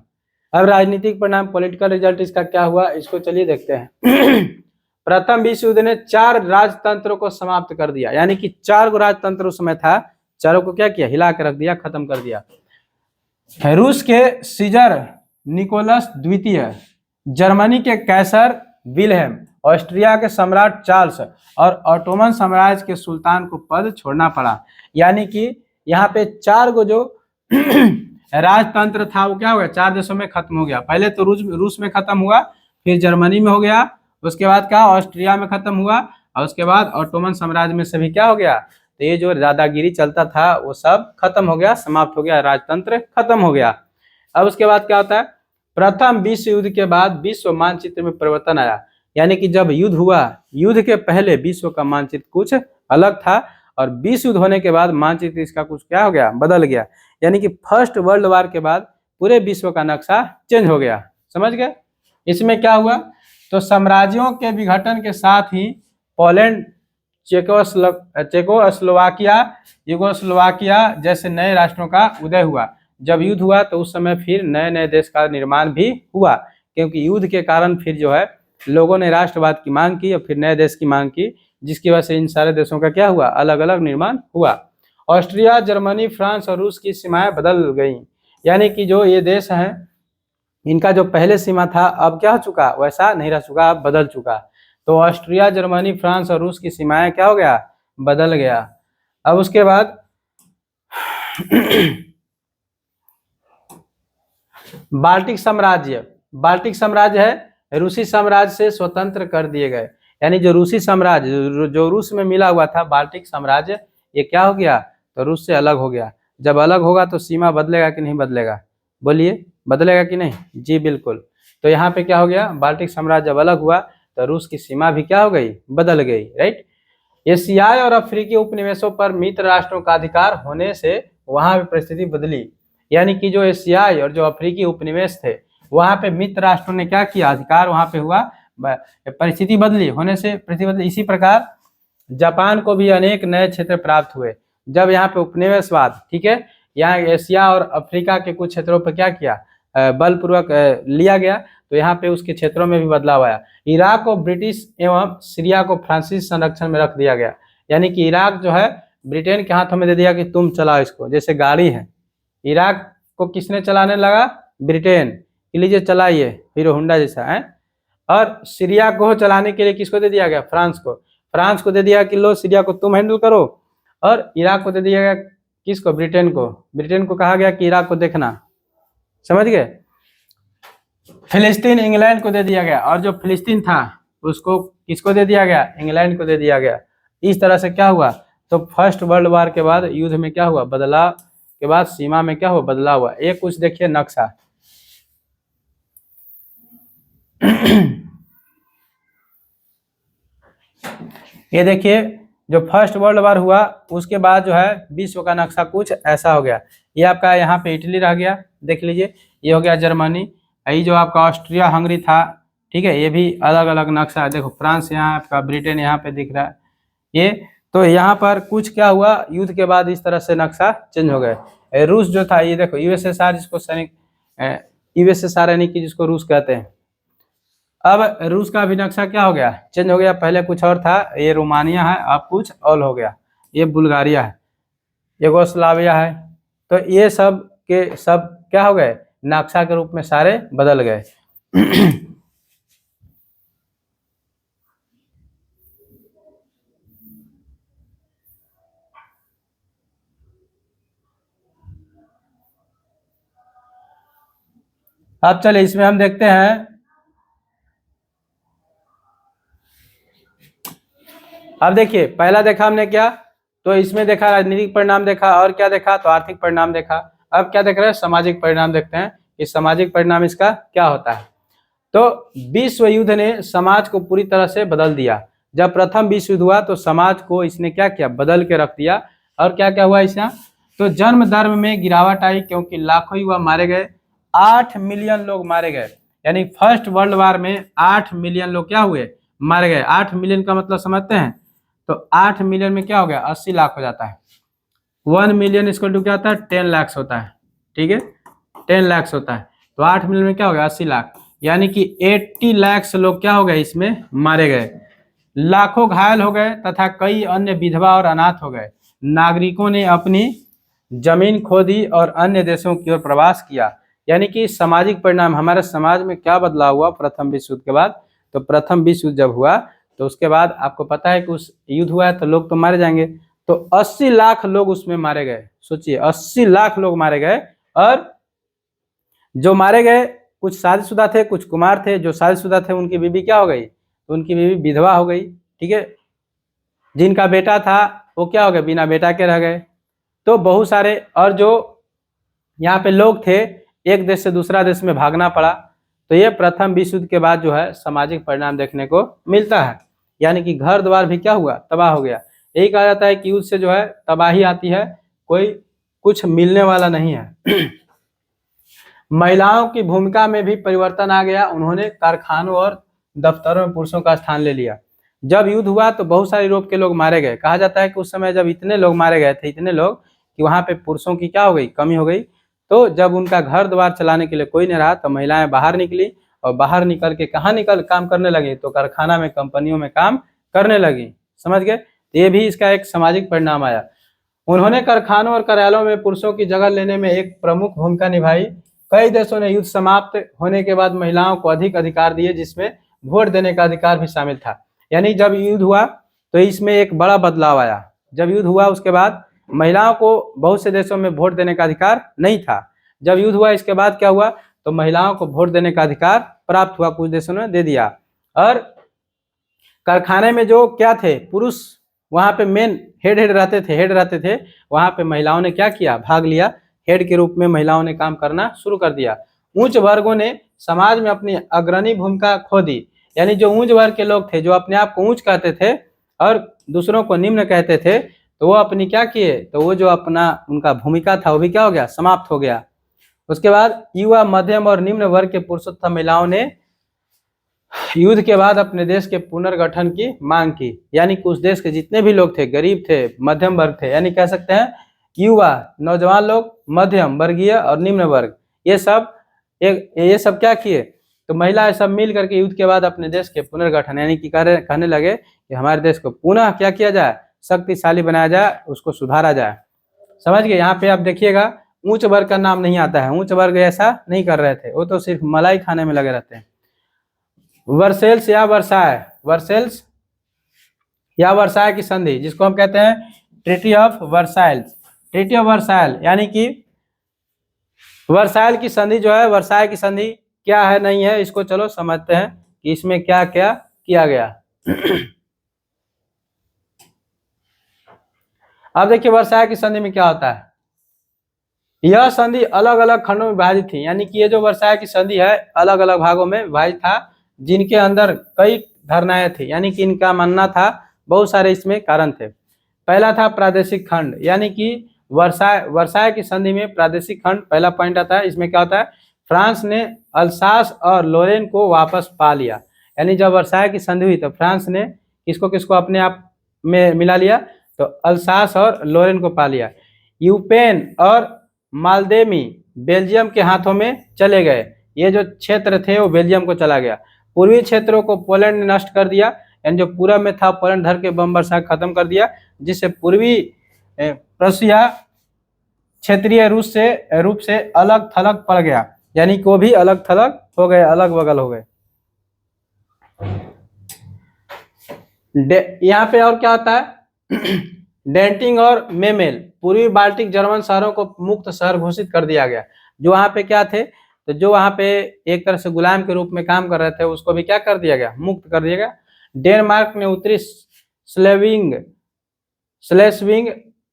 अब राजनीतिक परिणाम, पॉलिटिकल रिजल्ट इसका क्या हुआ, इसको चलिए देखते हैं। प्रथम विश्व युद्ध ने 4 राजतंत्रों को समाप्त कर दिया। यानी कि 4 गो राजतंत्र उस समय था, चारों को क्या किया, हिला के रख दिया, खत्म कर दिया। रूस के सीजर निकोलस द्वितीय, जर्मनी के कैसर विल्हेम, ऑस्ट्रिया के सम्राट चार्ल्स और ऑटोमन साम्राज्य के सुल्तान को पद छोड़ना पड़ा। यानी कि यहाँ पे 4 गो जो राजतंत्र था वो क्या हो गया, 4 देशों में खत्म हो गया। पहले तो रूस में खत्म हुआ, फिर जर्मनी में हो गया, उसके बाद क्या ऑस्ट्रिया में खत्म हुआ, और उसके बाद ऑटोमन साम्राज्य में सभी क्या हो गया, तो ये जो दादागिरी चलता था वो सब खत्म हो गया, समाप्त हो गया, राजतंत्र खत्म हो गया। अब उसके बाद क्या होता है, प्रथम विश्व युद्ध के बाद विश्व मानचित्र में परिवर्तन आया। यानी कि जब युद्ध हुआ, युद्ध के पहले विश्व का मानचित्र कुछ अलग था, और विश्व युद्ध होने के बाद मानचित्र इसका कुछ क्या हो गया, बदल गया। यानी कि फर्स्ट वर्ल्ड वार के बाद पूरे विश्व का नक्शा चेंज हो गया। समझ गए। इसमें क्या हुआ, तो साम्राज्यों के विघटन के साथ ही पोलैंड, चेकोस्लोवाकिया, यूगोस्लोवाकिया जैसे नए राष्ट्रों का उदय हुआ। जब युद्ध हुआ तो उस समय फिर नए नए देश का निर्माण भी हुआ, क्योंकि युद्ध के कारण फिर जो है लोगों ने राष्ट्रवाद की मांग की और फिर नए देश की मांग की, जिसकी वजह से इन सारे देशों का क्या हुआ, अलग अलग निर्माण हुआ। ऑस्ट्रिया, जर्मनी, फ्रांस और रूस की सीमाएं बदल गई। यानी कि जो ये देश हैं, इनका जो पहले सीमा था अब क्या हो चुका, वैसा नहीं रह चुका, अब बदल चुका। तो ऑस्ट्रिया, जर्मनी, फ्रांस और रूस की सीमाएं क्या हो गया, बदल गया। अब उसके बाद बाल्टिक साम्राज्य, बाल्टिक साम्राज्य है रूसी साम्राज्य से स्वतंत्र कर दिए गए। यानी जो रूसी साम्राज्य जो रूस में मिला हुआ था, बाल्टिक साम्राज्य, ये क्या हो गया, तो रूस से अलग हो गया। जब अलग होगा तो सीमा बदलेगा कि नहीं बदलेगा, बोलिए बदलेगा कि नहीं, जी बिल्कुल। तो यहाँ पे क्या हो गया, बाल्टिक साम्राज्य जब अलग हुआ तो रूस की सीमा भी क्या हो गई, बदल गई, राइट। एशियाई और अफ्रीकी उपनिवेशों पर मित्र राष्ट्रों का अधिकार होने से वहां भी परिस्थिति बदली। यानी कि जो एशियाई और जो अफ्रीकी उपनिवेश थे, वहां पे मित्र राष्ट्रों ने क्या किया, अधिकार वहां पे हुआ, परिस्थिति बदली, होने से परिस्थिति बदली। इसी प्रकार जापान को भी अनेक नए क्षेत्र प्राप्त हुए जब यहाँ पे उपनिवेशवाद, ठीक है, यहाँ एशिया और अफ्रीका के कुछ क्षेत्रों पर क्या किया, बलपूर्वक लिया गया, तो यहाँ पे उसके क्षेत्रों में भी बदलाव आया। इराक को ब्रिटिश एवं सीरिया को फ्रांसीसी संरक्षण में रख दिया गया। यानी कि इराक जो है ब्रिटेन के हाथों में दे दिया कि तुम चलाओ इसको, जैसे गाड़ी है, इराक को किसने चलाने लगा, ब्रिटेन, लीजिए चलाइए, हीरो होंडा जैसा है। और सीरिया को चलाने के लिए किसको दे दिया गया, फ्रांस को, फ्रांस को दे दिया कि लो सीरिया को तुम हैंडल करो। और इराक को दे दिया गया किसको, ब्रिटेन को, ब्रिटेन को कहा गया कि इराक को देखना। समझ गए। फिलिस्तीन इंग्लैंड को दे दिया गया, और जो फिलिस्तीन था उसको किसको दे दिया गया, इंग्लैंड को दे दिया गया। इस तरह से क्या हुआ, तो फर्स्ट वर्ल्ड वार के बाद युद्ध में क्या हुआ, बदलाव के बाद सीमा में क्या हुआ, बदलाव हुआ। एक कुछ देखिए नक्शा, ये देखिए जो फर्स्ट वर्ल्ड वार हुआ उसके बाद जो है विश्व का नक्शा कुछ ऐसा हो गया। ये आपका यहाँ पे इटली रह गया, देख लीजिए, ये हो गया जर्मनी, ये जो आपका ऑस्ट्रिया हंगरी था, ठीक है, ये भी अलग अलग नक्शा है। देखो फ्रांस यहाँ, आपका ब्रिटेन यहाँ पे दिख रहा है ये। तो यहाँ पर कुछ क्या हुआ, युद्ध के बाद इस तरह से नक्शा चेंज हो गए। रूस जो था, ये देखो यूएसएसआर, जिसको सैनिक यूएसएसआर यानी कि जिसको रूस कहते हैं। अब रूस का भी नक्शा क्या हो गया, चेंज हो गया। पहले कुछ और था, ये रोमानिया है, अब कुछ और हो गया। ये बुल्गारिया है, युगोस्लाविया है। तो ये सब के सब क्या हो गए, नक्शा के रूप में सारे बदल गए। अब चलिए इसमें हम देखते हैं, अब देखिए पहला देखा हमने क्या, तो इसमें देखा राजनीतिक परिणाम देखा, और क्या देखा, तो आर्थिक परिणाम देखा। अब क्या देख रहे हैं, सामाजिक परिणाम देखते हैं कि सामाजिक परिणाम इसका क्या होता है। तो विश्व युद्ध ने समाज को पूरी तरह से बदल दिया। जब प्रथम विश्व युद्ध हुआ तो समाज को इसने क्या किया, बदल के रख दिया। और क्या क्या हुआ इसमें, तो जन्म दर में गिरावट आई, क्योंकि लाखों युवा मारे गए, 8 मिलियन लोग मारे गए। यानी फर्स्ट वर्ल्ड वार में 8 मिलियन लोग क्या हुए, मारे गए। 8 मिलियन का मतलब समझते हैं, तो 8 मिलियन में क्या हो गया, 80 लाख हो जाता है। 1 मिलियन इसको टू क्या होता है, 10 लाख होता है, ठीक है, 10 लाख होता है। तो 8 मिलियन में क्या हो गया, 80 लाख, यानी कि 80 लाख लोग क्या हो गए, इसमें मारे गए। लाखों घायल हो गए तथा कई अन्य विधवा और अनाथ हो गए। नागरिकों ने अपनी जमीन खो दी और अन्य देशों की ओर प्रवास किया। यानी कि सामाजिक परिणाम, हमारे समाज में क्या बदलाव हुआ प्रथम विश्व युद्ध के बाद। तो प्रथम विश्व युद्ध जब हुआ तो उसके बाद आपको पता है कि उस युद्ध हुआ है तो लोग तो मारे जाएंगे। तो 80 लाख लोग उसमें मारे गए, सोचिए 80 लाख लोग मारे गए। और जो मारे गए कुछ शादीशुदा थे, कुछ कुमार थे। जो शादीशुदा थे उनकी बीवी क्या हो गई, तो उनकी बीवी विधवा हो गई, ठीक है। जिनका बेटा था वो क्या हो गया, बिना बेटा के रह गए। तो बहुत सारे, और जो यहाँ पे लोग थे, एक देश से दूसरा देश में भागना पड़ा। तो ये प्रथम विश्व युद्ध के बाद जो है सामाजिक परिणाम देखने को मिलता है। यानी कि घर द्वार भी क्या हुआ, तबाह हो गया। यही कहा जाता है कि युद्ध से जो है तबाही आती है, कोई कुछ मिलने वाला नहीं है। महिलाओं की भूमिका में भी परिवर्तन आ गया। उन्होंने कारखानों और दफ्तरों में पुरुषों का स्थान ले लिया। जब युद्ध हुआ तो बहुत सारे यूरोप के लोग मारे गए। कहा जाता है कि उस समय जब इतने लोग मारे गए थे, इतने लोग, कि वहां पे पुरुषों की क्या हो गई, कमी हो गई। तो जब उनका घर द्वार चलाने के लिए कोई नहीं रहा तो महिलाएं बाहर निकली, और बाहर निकल के कहाँ निकल काम करने लगी, तो कारखाना में, कंपनियों में काम करने लगी। समझ गए, ये भी इसका एक सामाजिक परिणाम आया। उन्होंने कारखानों और कार्यालयों में पुरुषों की जगह लेने में एक प्रमुख भूमिका निभाई। कई देशों ने युद्ध समाप्त होने के बाद महिलाओं को अधिक अधिकार दिए, जिसमें वोट देने का अधिकार भी शामिल था। यानी जब युद्ध हुआ तो इसमें एक बड़ा बदलाव आया। जब युद्ध हुआ उसके बाद महिलाओं को बहुत से देशों में वोट देने का अधिकार नहीं था। जब युद्ध हुआ इसके बाद क्या हुआ, तो महिलाओं को वोट देने का अधिकार प्राप्त हुआ, कुछ देशों ने दे दिया। और कारखाने में जो क्या थे, पुरुष वहां पे मेन हेड रहते थे, वहां पे महिलाओं ने क्या किया, भाग लिया। हेड के रूप में महिलाओं ने काम करना शुरू कर दिया। उच्च वर्गों ने समाज में अपनी अग्रणी भूमिका खो दी। यानी जो उच्च वर्ग के लोग थे, जो अपने आप को ऊंच कहते थे और दूसरों को निम्न कहते थे, तो वो अपनी क्या किए, तो वो जो अपना उनका भूमिका था वो भी क्या हो गया, समाप्त हो गया। उसके बाद युवा, मध्यम और निम्न वर्ग के पुरुषों तथा महिलाओं ने युद्ध के बाद अपने देश के पुनर्गठन की मांग की। यानी कि उस देश के जितने भी लोग थे, गरीब थे, मध्यम वर्ग थे, यानी कह सकते हैं युवा, नौजवान लोग, मध्यम वर्गीय और निम्न वर्ग, ये सब क्या किए, तो महिलाएं सब मिल करके युद्ध के बाद अपने देश के पुनर्गठन, यानी कि कहने लगे कि हमारे देश को पुनः क्या किया जाए, शक्तिशाली बनाया जाए, उसको सुधारा जाए। समझ गए। यहाँ पे आप देखिएगा उच्च वर्ग का नाम नहीं आता है। उच्च वर्ग ऐसा नहीं कर रहे थे, वो तो सिर्फ मलाई खाने में लगे रहते हैं। वर्सेल्स या वर्साय, वर्सेल्स या वर्साय की संधि, जिसको हम कहते हैं treaty of Versailles, treaty of Versailles, यानी कि वर्साइल की संधि जो है, वर्साय की संधि क्या है नहीं है, इसको चलो समझते हैं कि इसमें क्या क्या किया गया। अब देखिए वर्साय की संधि में क्या होता है। यह संधि अलग अलग खंडों में विभाजित थी। यानी कि ये जो वर्साय की संधि है अलग अलग भागों में विभाजित था, जिनके अंदर कई धारणाएं थी। यानी कि इनका मानना था, बहुत सारे इसमें कारण थे। पहला था प्रादेशिक खंड, यानी कि वर्साय की संधि में प्रादेशिक खंड पहला पॉइंट आता है। इसमें क्या होता है, फ्रांस ने अल्सास और लोरेन को वापस पा लिया। यानी जब वर्साय की संधि हुई तो फ्रांस ने किसको किसको अपने आप में मिला लिया, तो अल्सास और लोरेन को पा लिया। यूपेन और मालदेमी बेल्जियम के हाथों में चले गए। ये जो क्षेत्र थे वो बेल्जियम को चला गया। पूर्वी क्षेत्रों को पोलैंड ने नष्ट कर दिया, यानी जो पूरब में था पोलैंड धर के बम बरसा खत्म कर दिया, जिससे पूर्वी प्रशिया क्षेत्रीय रूप से अलग थलग पड़ गया, यानी कि वो भी अलग थलग हो गए, अलग बगल हो गए। यहाँ पे और क्या होता है डेंटिंग और मेमेल, पूर्वी बाल्टिक जर्मन शहरों को मुक्त शहर घोषित कर दिया गया। जो वहां पे क्या थे, तो जो वहां पे एक तरह से गुलाम के रूप में काम कर रहे थे उसको भी क्या कर दिया गया, मुक्त कर दिया गया। डेनमार्क ने उत्तरी स्लेस्विंग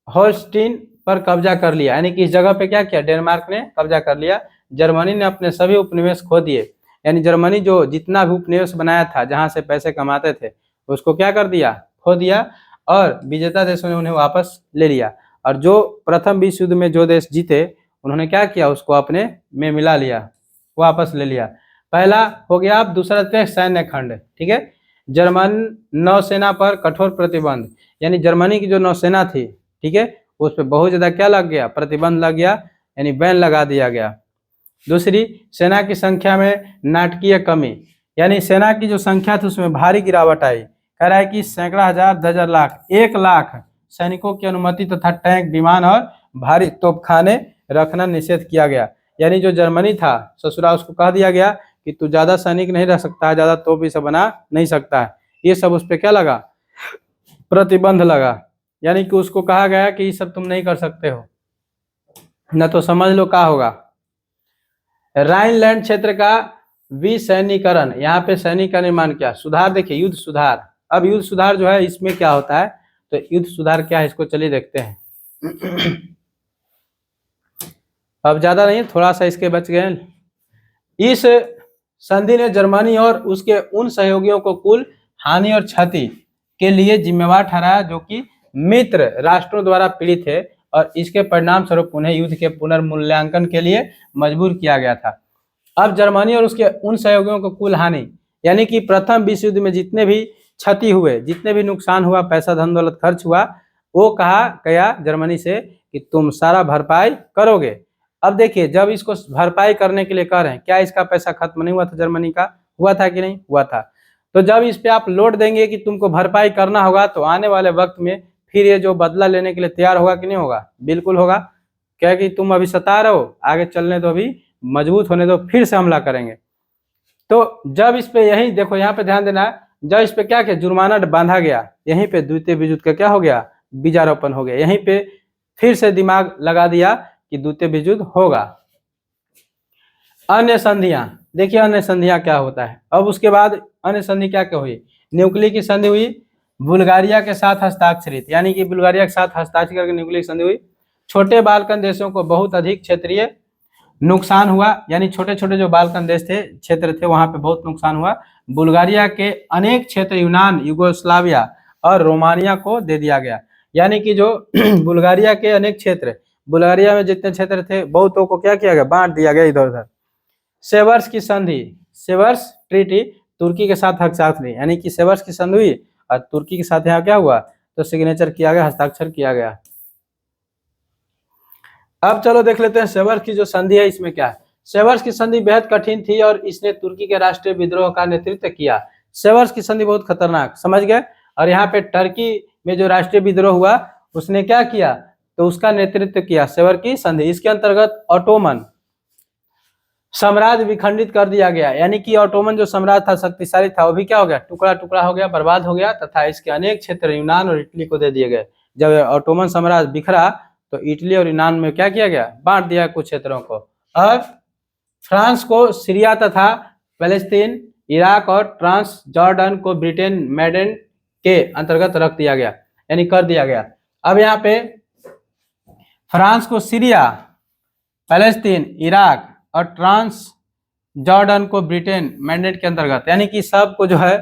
होल्स्टीन पर कब्जा कर लिया, यानी कि इस जगह पे क्या किया, डेनमार्क ने कब्जा कर लिया। जर्मनी ने अपने सभी उपनिवेश खो दिए, यानी जर्मनी जो जितना भी उपनिवेश बनाया था जहां से पैसे कमाते थे उसको क्या कर दिया, खो दिया, और विजेता देशों ने उन्हें वापस ले लिया। और जो प्रथम विश्व युद्ध में जो देश जीते उन्होंने क्या किया, उसको अपने में मिला लिया, वापस ले लिया। पहला हो गया। अब दूसरा थे सैन्य खंड, ठीक है। जर्मन नौसेना पर कठोर प्रतिबंध, यानी जर्मनी की जो नौसेना थी, ठीक है, उस पर बहुत ज्यादा क्या लग गया, प्रतिबंध लग गया, यानी बैन लगा दिया गया। दूसरी, सेना की संख्या में नाटकीय कमी, यानी सेना की जो संख्या थी उसमें भारी गिरावट आई। कह रहा है कि सैकड़ा हजार, दर्जन लाख, 1 लाख सैनिकों की अनुमति तथा टैंक, विमान और भारी तोपखाने रखना निषेध किया गया। यानी जो जर्मनी था ससुरा, उसको कह दिया गया कि तू ज्यादा सैनिक नहीं रह सकता है, ज्यादा तोप इसे बना नहीं सकता है। ये सब उस पर क्या लगा, प्रतिबंध लगा। यानी कि उसको कहा गया कि ये सब तुम नहीं कर सकते हो, न तो समझ लो क्या होगा। राइनलैंड क्षेत्र का विसैनिकरण, यहाँ पे सैनिक का निर्माण किया। सुधार देखिए, युद्ध सुधार। अब युद्ध सुधार जो है इसमें क्या होता है, तो युद्ध सुधार क्या है इसको चलिए देखते हैं। अब ज्यादा नहीं, थोड़ा सा इसके बच गए। इस संधि ने जर्मनी और उसके उन सहयोगियों को कुल हानि और क्षति के लिए जिम्मेवार ठहराया जो कि मित्र राष्ट्रों द्वारा पीड़ित है, और इसके परिणाम स्वरूप उन्हें युद्ध के पुनर्मूल्यांकन के लिए मजबूर किया गया था। अब जर्मनी और उसके उन सहयोगियों को कुल हानि, यानी कि प्रथम विश्व युद्ध में जितने भी क्षति हुए, जितने भी नुकसान हुआ, पैसा धन दौलत खर्च हुआ, वो कहा गया जर्मनी से कि तुम सारा भरपाई करोगे। अब देखिए, जब इसको भरपाई करने के लिए कह रहे हैं, क्या इसका पैसा खत्म नहीं हुआ था जर्मनी का, हुआ था कि नहीं हुआ था। तो जब इस पे आप लोड देंगे कि तुमको भरपाई करना होगा, तो आने वाले वक्त में फिर ये जो बदला लेने के लिए तैयार होगा कि नहीं होगा, बिल्कुल होगा। क्या कि तुम अभी सता रहे हो, आगे चलने दो, अभी मजबूत होने दो, फिर से हमला करेंगे। तो जब इस पे, यही देखो यहाँ पे ध्यान देना है, जब इस पे क्या किया, जुर्माना बांधा गया, यहीं पे द्वितीय विश्व युद्ध का क्या हो गया, बीजारोपण हो गया। यहीं पे फिर से दिमाग लगा दिया कि द्वितीय विश्व युद्ध होगा। अन्य संधियां देखिए, अन्य संधियां क्या होता है। अब उसके बाद अन्य संधि क्या क्या हुई, न्यूक्लियर की संधि हुई, बुल्गारिया के साथ हस्ताक्षरित, यानी कि बुल्गारिया के साथ हस्ताक्षर करके न्यूक्लियर संधि हुई। छोटे बाल्कन देशों को बहुत अधिक क्षेत्रीय नुकसान हुआ, यानी छोटे छोटे जो बाल्कन देश थे, क्षेत्र थे, वहां पे बहुत नुकसान हुआ। बुल्गारिया के अनेक क्षेत्र यूनान, युगोस्लाविया और रोमानिया को दे दिया गया। यानी कि जो बुल्गारिया के अनेक क्षेत्र, बुल्गारिया में जितने क्षेत्र थे बहुतों को क्या किया गया, बांट दिया गया इधर उधर। सेवर्स की संधि, सेवर्स ट्रीटी, तुर्की के साथ हस्ताक्षर, यानी कि सेवर्स की संधि हुई और तुर्की के साथ यहाँ क्या हुआ, तो सिग्नेचर किया गया, हस्ताक्षर किया गया। अब चलो देख लेते हैं सेवर्स की जो संधि है इसमें क्या है। सेवर्स की संधि बेहद कठिन थी और इसने तुर्की के राष्ट्रीय विद्रोह का नेतृत्व किया। सेवर्स की संधि बहुत खतरनाक, समझ गए। और यहाँ पे टर्की में जो राष्ट्रीय विद्रोह हुआ उसने क्या किया, तो उसका नेतृत्व किया सेवर की संधि। इसके अंतर्गत ऑटोमन साम्राज्य विखंडित कर दिया गया, यानी कि ऑटोमन जो साम्राज्य था, शक्तिशाली था, वो भी क्या हो गया, टुकड़ा टुकड़ा हो गया, बर्बाद हो गया, तथा इसके अनेक क्षेत्र यूनान और इटली को दे दिए गए। जब ऑटोमन साम्राज्य बिखरा तो इटली और यूनान में क्या किया गया, बांट दिया कुछ क्षेत्रों को। और फ्रांस को सीरिया तथा पैलेस्तीन, इराक और ट्रांस जॉर्डन को ब्रिटेन मेडेन के अंतर्गत रख दिया गया, यानी कर दिया गया। अब यहाँ पे फ्रांस को सीरिया, पैलेस्तीन, इराक और ट्रांस जॉर्डन को ब्रिटेन मैंडेट के अंतर्गत, यानी कि सब को जो है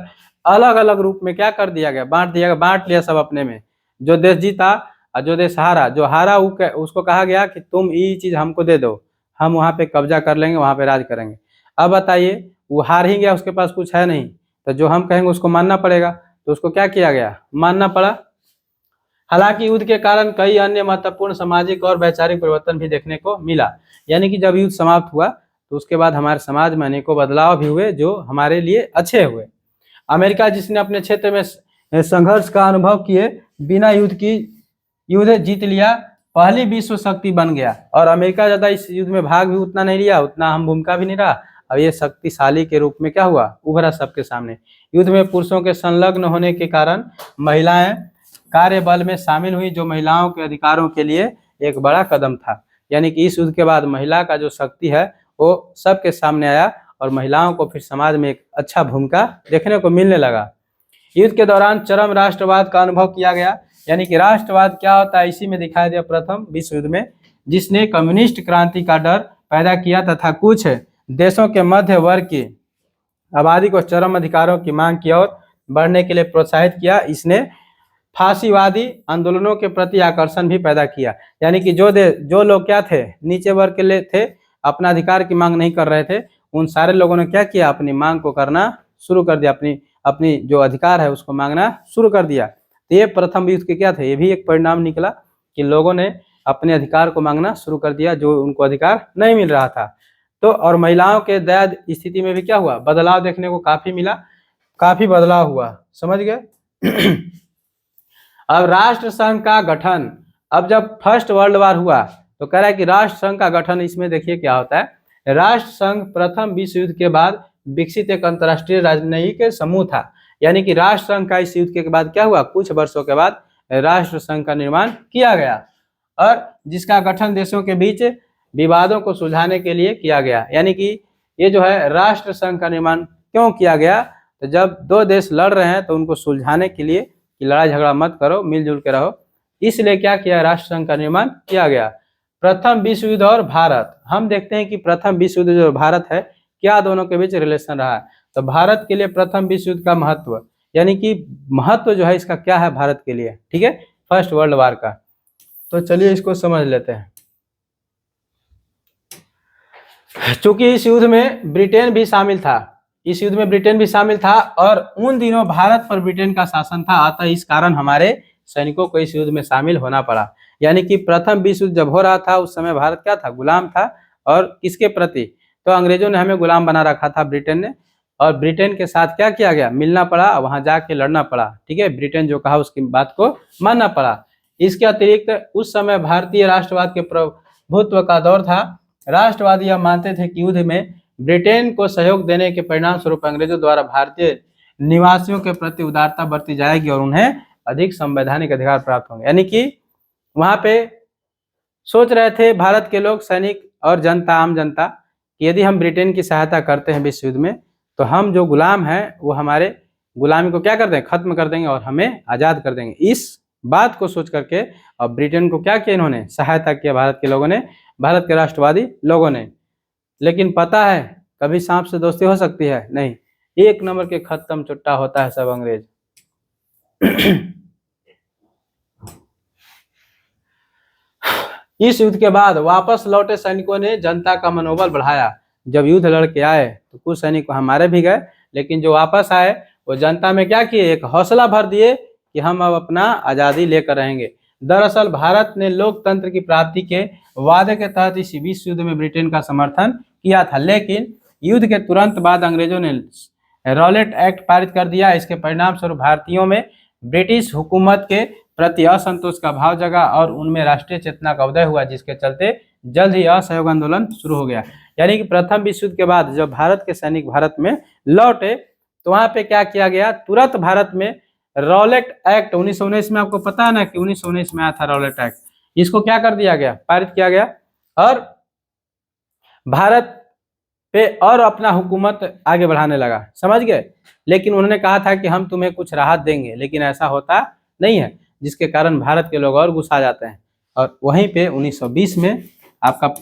अलग अलग रूप में क्या कर दिया गया, बांट दिया गया, बांट लिया सब अपने में। जो देश जीता और जो देश हारा, जो हारा उसको कहा गया कि तुम ये चीज हमको दे दो, हम वहां पे कब्जा कर लेंगे, वहां पे राज करेंगे। अब बताइए, वो हार ही गया, उसके पास कुछ है नहीं, तो जो हम कहेंगे उसको मानना पड़ेगा, तो उसको क्या किया गया, मानना पड़ा। हालांकि युद्ध के कारण कई अन्य महत्वपूर्ण सामाजिक और वैचारिक परिवर्तन भी देखने को मिला। यानी कि जब युद्ध समाप्त हुआ तो उसके बाद हमारे समाज में अनेकों बदलाव भी हुए जो हमारे लिए अच्छे हुए। अमेरिका, जिसने अपने क्षेत्र में संघर्ष का अनुभव किए बिना युद्ध जीत लिया, पहली विश्व शक्ति बन गया। और अमेरिका ज्यादा इस युद्ध में भाग भी उतना नहीं लिया, उतना हम भूमिका भी नहीं रहा। अब ये शक्तिशाली के रूप में क्या हुआ, उभरा सबके सामने। युद्ध में पुरुषों के संलग्न होने के कारण महिलाएं कार्य बल में शामिल हुई, जो महिलाओं के अधिकारों के लिए एक बड़ा कदम था। यानी कि इस युद्ध के बाद महिला का जो शक्ति है वो सबके सामने आया और महिलाओं को फिर समाज में एक अच्छा भूमिका देखने को मिलने लगा। युद्ध के दौरान चरम राष्ट्रवाद का अनुभव किया गया। यानी कि राष्ट्रवाद क्या होता है इसी में दिखाई दिया प्रथम विश्व युद्ध में, जिसने कम्युनिस्ट क्रांति का डर पैदा किया तथा कुछ देशों के मध्य वर्ग की आबादी को चरम अधिकारों की मांग की ओर बढ़ने के लिए प्रोत्साहित किया। इसने फांसीवादी आंदोलनों के प्रति आकर्षण भी पैदा किया। यानी कि जो लोग क्या थे, नीचे वर्ग के लिए थे, अपना अधिकार की मांग नहीं कर रहे थे, उन सारे लोगों ने क्या किया, अपनी मांग को करना शुरू कर दिया, अपनी जो अधिकार है उसको मांगना शुरू कर दिया। तो ये प्रथम युद्ध के क्या थे, ये भी एक परिणाम निकला कि लोगों ने अपने अधिकार को मांगना शुरू कर दिया जो उनको अधिकार नहीं मिल रहा था। तो और महिलाओं के दयद स्थिति में भी क्या हुआ, बदलाव देखने को काफी मिला, काफी बदलाव हुआ। समझ गए। अब राष्ट्र संघ का गठन, अब जब फर्स्ट वर्ल्ड वार हुआ तो कह रहा है कि राष्ट्र संघ का गठन, इसमें देखिए क्या होता है। राष्ट्र संघ प्रथम विश्व युद्ध के बाद विकसित एक अंतर्राष्ट्रीय राजनयिक समूह था। यानी कि राष्ट्र संघ का इस युद्ध के बाद क्या हुआ, कुछ वर्षों के बाद राष्ट्र संघ का निर्माण किया गया और जिसका गठन देशों के बीच विवादों को सुलझाने के लिए किया गया। यानी कि ये जो है राष्ट्र संघ का निर्माण क्यों किया गया, तो जब दो देश लड़ रहे हैं तो उनको सुलझाने के लिए कि लड़ाई झगड़ा मत करो, मिलजुल के रहो, इसलिए क्या किया, राष्ट्र संघ का निर्माण किया गया। प्रथम विश्व युद्ध और भारत, हम देखते हैं कि प्रथम विश्व युद्ध जो भारत है, क्या दोनों के बीच रिलेशन रहा है। तो भारत के लिए प्रथम विश्व युद्ध का महत्व, यानी कि महत्व जो है इसका क्या है भारत के लिए, ठीक है, फर्स्ट वर्ल्ड वार का। तो चलिए इसको समझ लेते हैं। चूंकि इस युद्ध में ब्रिटेन भी शामिल था, इस युद्ध में ब्रिटेन भी शामिल था और उन दिनों भारत पर ब्रिटेन का शासन था, अतः इस कारण हमारे सैनिकों को इस युद्ध में शामिल होना पड़ा। यानी कि प्रथम विश्व युद्ध जब हो रहा था उस समय भारत क्या था, गुलाम था। और किसके प्रति, तो अंग्रेजों ने हमें गुलाम बना रखा था, ब्रिटेन ने, और ब्रिटेन के साथ क्या किया गया, मिलना पड़ा, वहां जाके लड़ना पड़ा, ठीक है, ब्रिटेन जो कहा उसकी बात को मानना पड़ा। इसके अतिरिक्त उस समय भारतीय राष्ट्रवाद के प्रभुत्व का दौर था। राष्ट्रवादी यह मानते थे कि युद्ध में ब्रिटेन को सहयोग देने के परिणाम स्वरूप अंग्रेजों द्वारा भारतीय निवासियों के प्रति उदारता बरती जाएगी और उन्हें अधिक संवैधानिक अधिकार प्राप्त होंगे। यानी कि वहां पे सोच रहे थे भारत के लोग, सैनिक और जनता, आम जनता, कि यदि हम ब्रिटेन की सहायता करते हैं विश्व युद्ध में तो हम जो गुलाम हैं वो हमारे गुलामी को क्या कर देंगे, खत्म कर देंगे और हमें आजाद कर देंगे। इस बात को सोच करके और ब्रिटेन को क्या किया, इन्होंने सहायता किया, भारत के लोगों ने, भारत के राष्ट्रवादी लोगों ने। लेकिन पता है कभी सांप से दोस्ती हो सकती है, नहीं, एक नंबर के खत्म चुट्टा होता है सब अंग्रेज। इस युद्ध के बाद वापस लौटे सैनिकों ने जनता का मनोबल बढ़ाया। जब युद्ध लड़के आए तो कुछ सैनिक हमारे भी गए, लेकिन जो वापस आए वो जनता में क्या किए, एक हौसला भर दिए कि हम अब अपना आजादी लेकर रहेंगे। दरअसल भारत ने लोकतंत्र की प्राप्ति के वादे के तहत इस विश्व युद्ध में ब्रिटेन का समर्थन किया था, लेकिन युद्ध के तुरंत बाद अंग्रेजों ने रॉलेट एक्ट पारित कर दिया। इसके परिणाम स्वरूप भारतीयों में ब्रिटिश हुकूमत के प्रति असंतोष का भाव जगा और उनमें राष्ट्रीय चेतना का उदय हुआ, जिसके चलते जल्द ही असहयोग आंदोलन शुरू हो गया। यानी कि प्रथम विश्व युद्ध के बाद जब भारत के सैनिक भारत में लौटे तो वहां पे क्या किया गया, तुरंत भारत में रॉलेट एक्ट 1919 में, आपको पता है ना कि 1919 में आया था रॉलेट एक्ट, इसको क्या कर दिया गया, पारित किया गया और भारत पे और अपना हुकूमत आगे बढ़ाने लगा। समझ गए। लेकिन उन्होंने कहा था कि हम तुम्हें कुछ राहत देंगे, लेकिन ऐसा होता नहीं है, जिसके कारण भारत के लोग और गुस्सा जाते हैं। और वहीं पे 1920 में आपका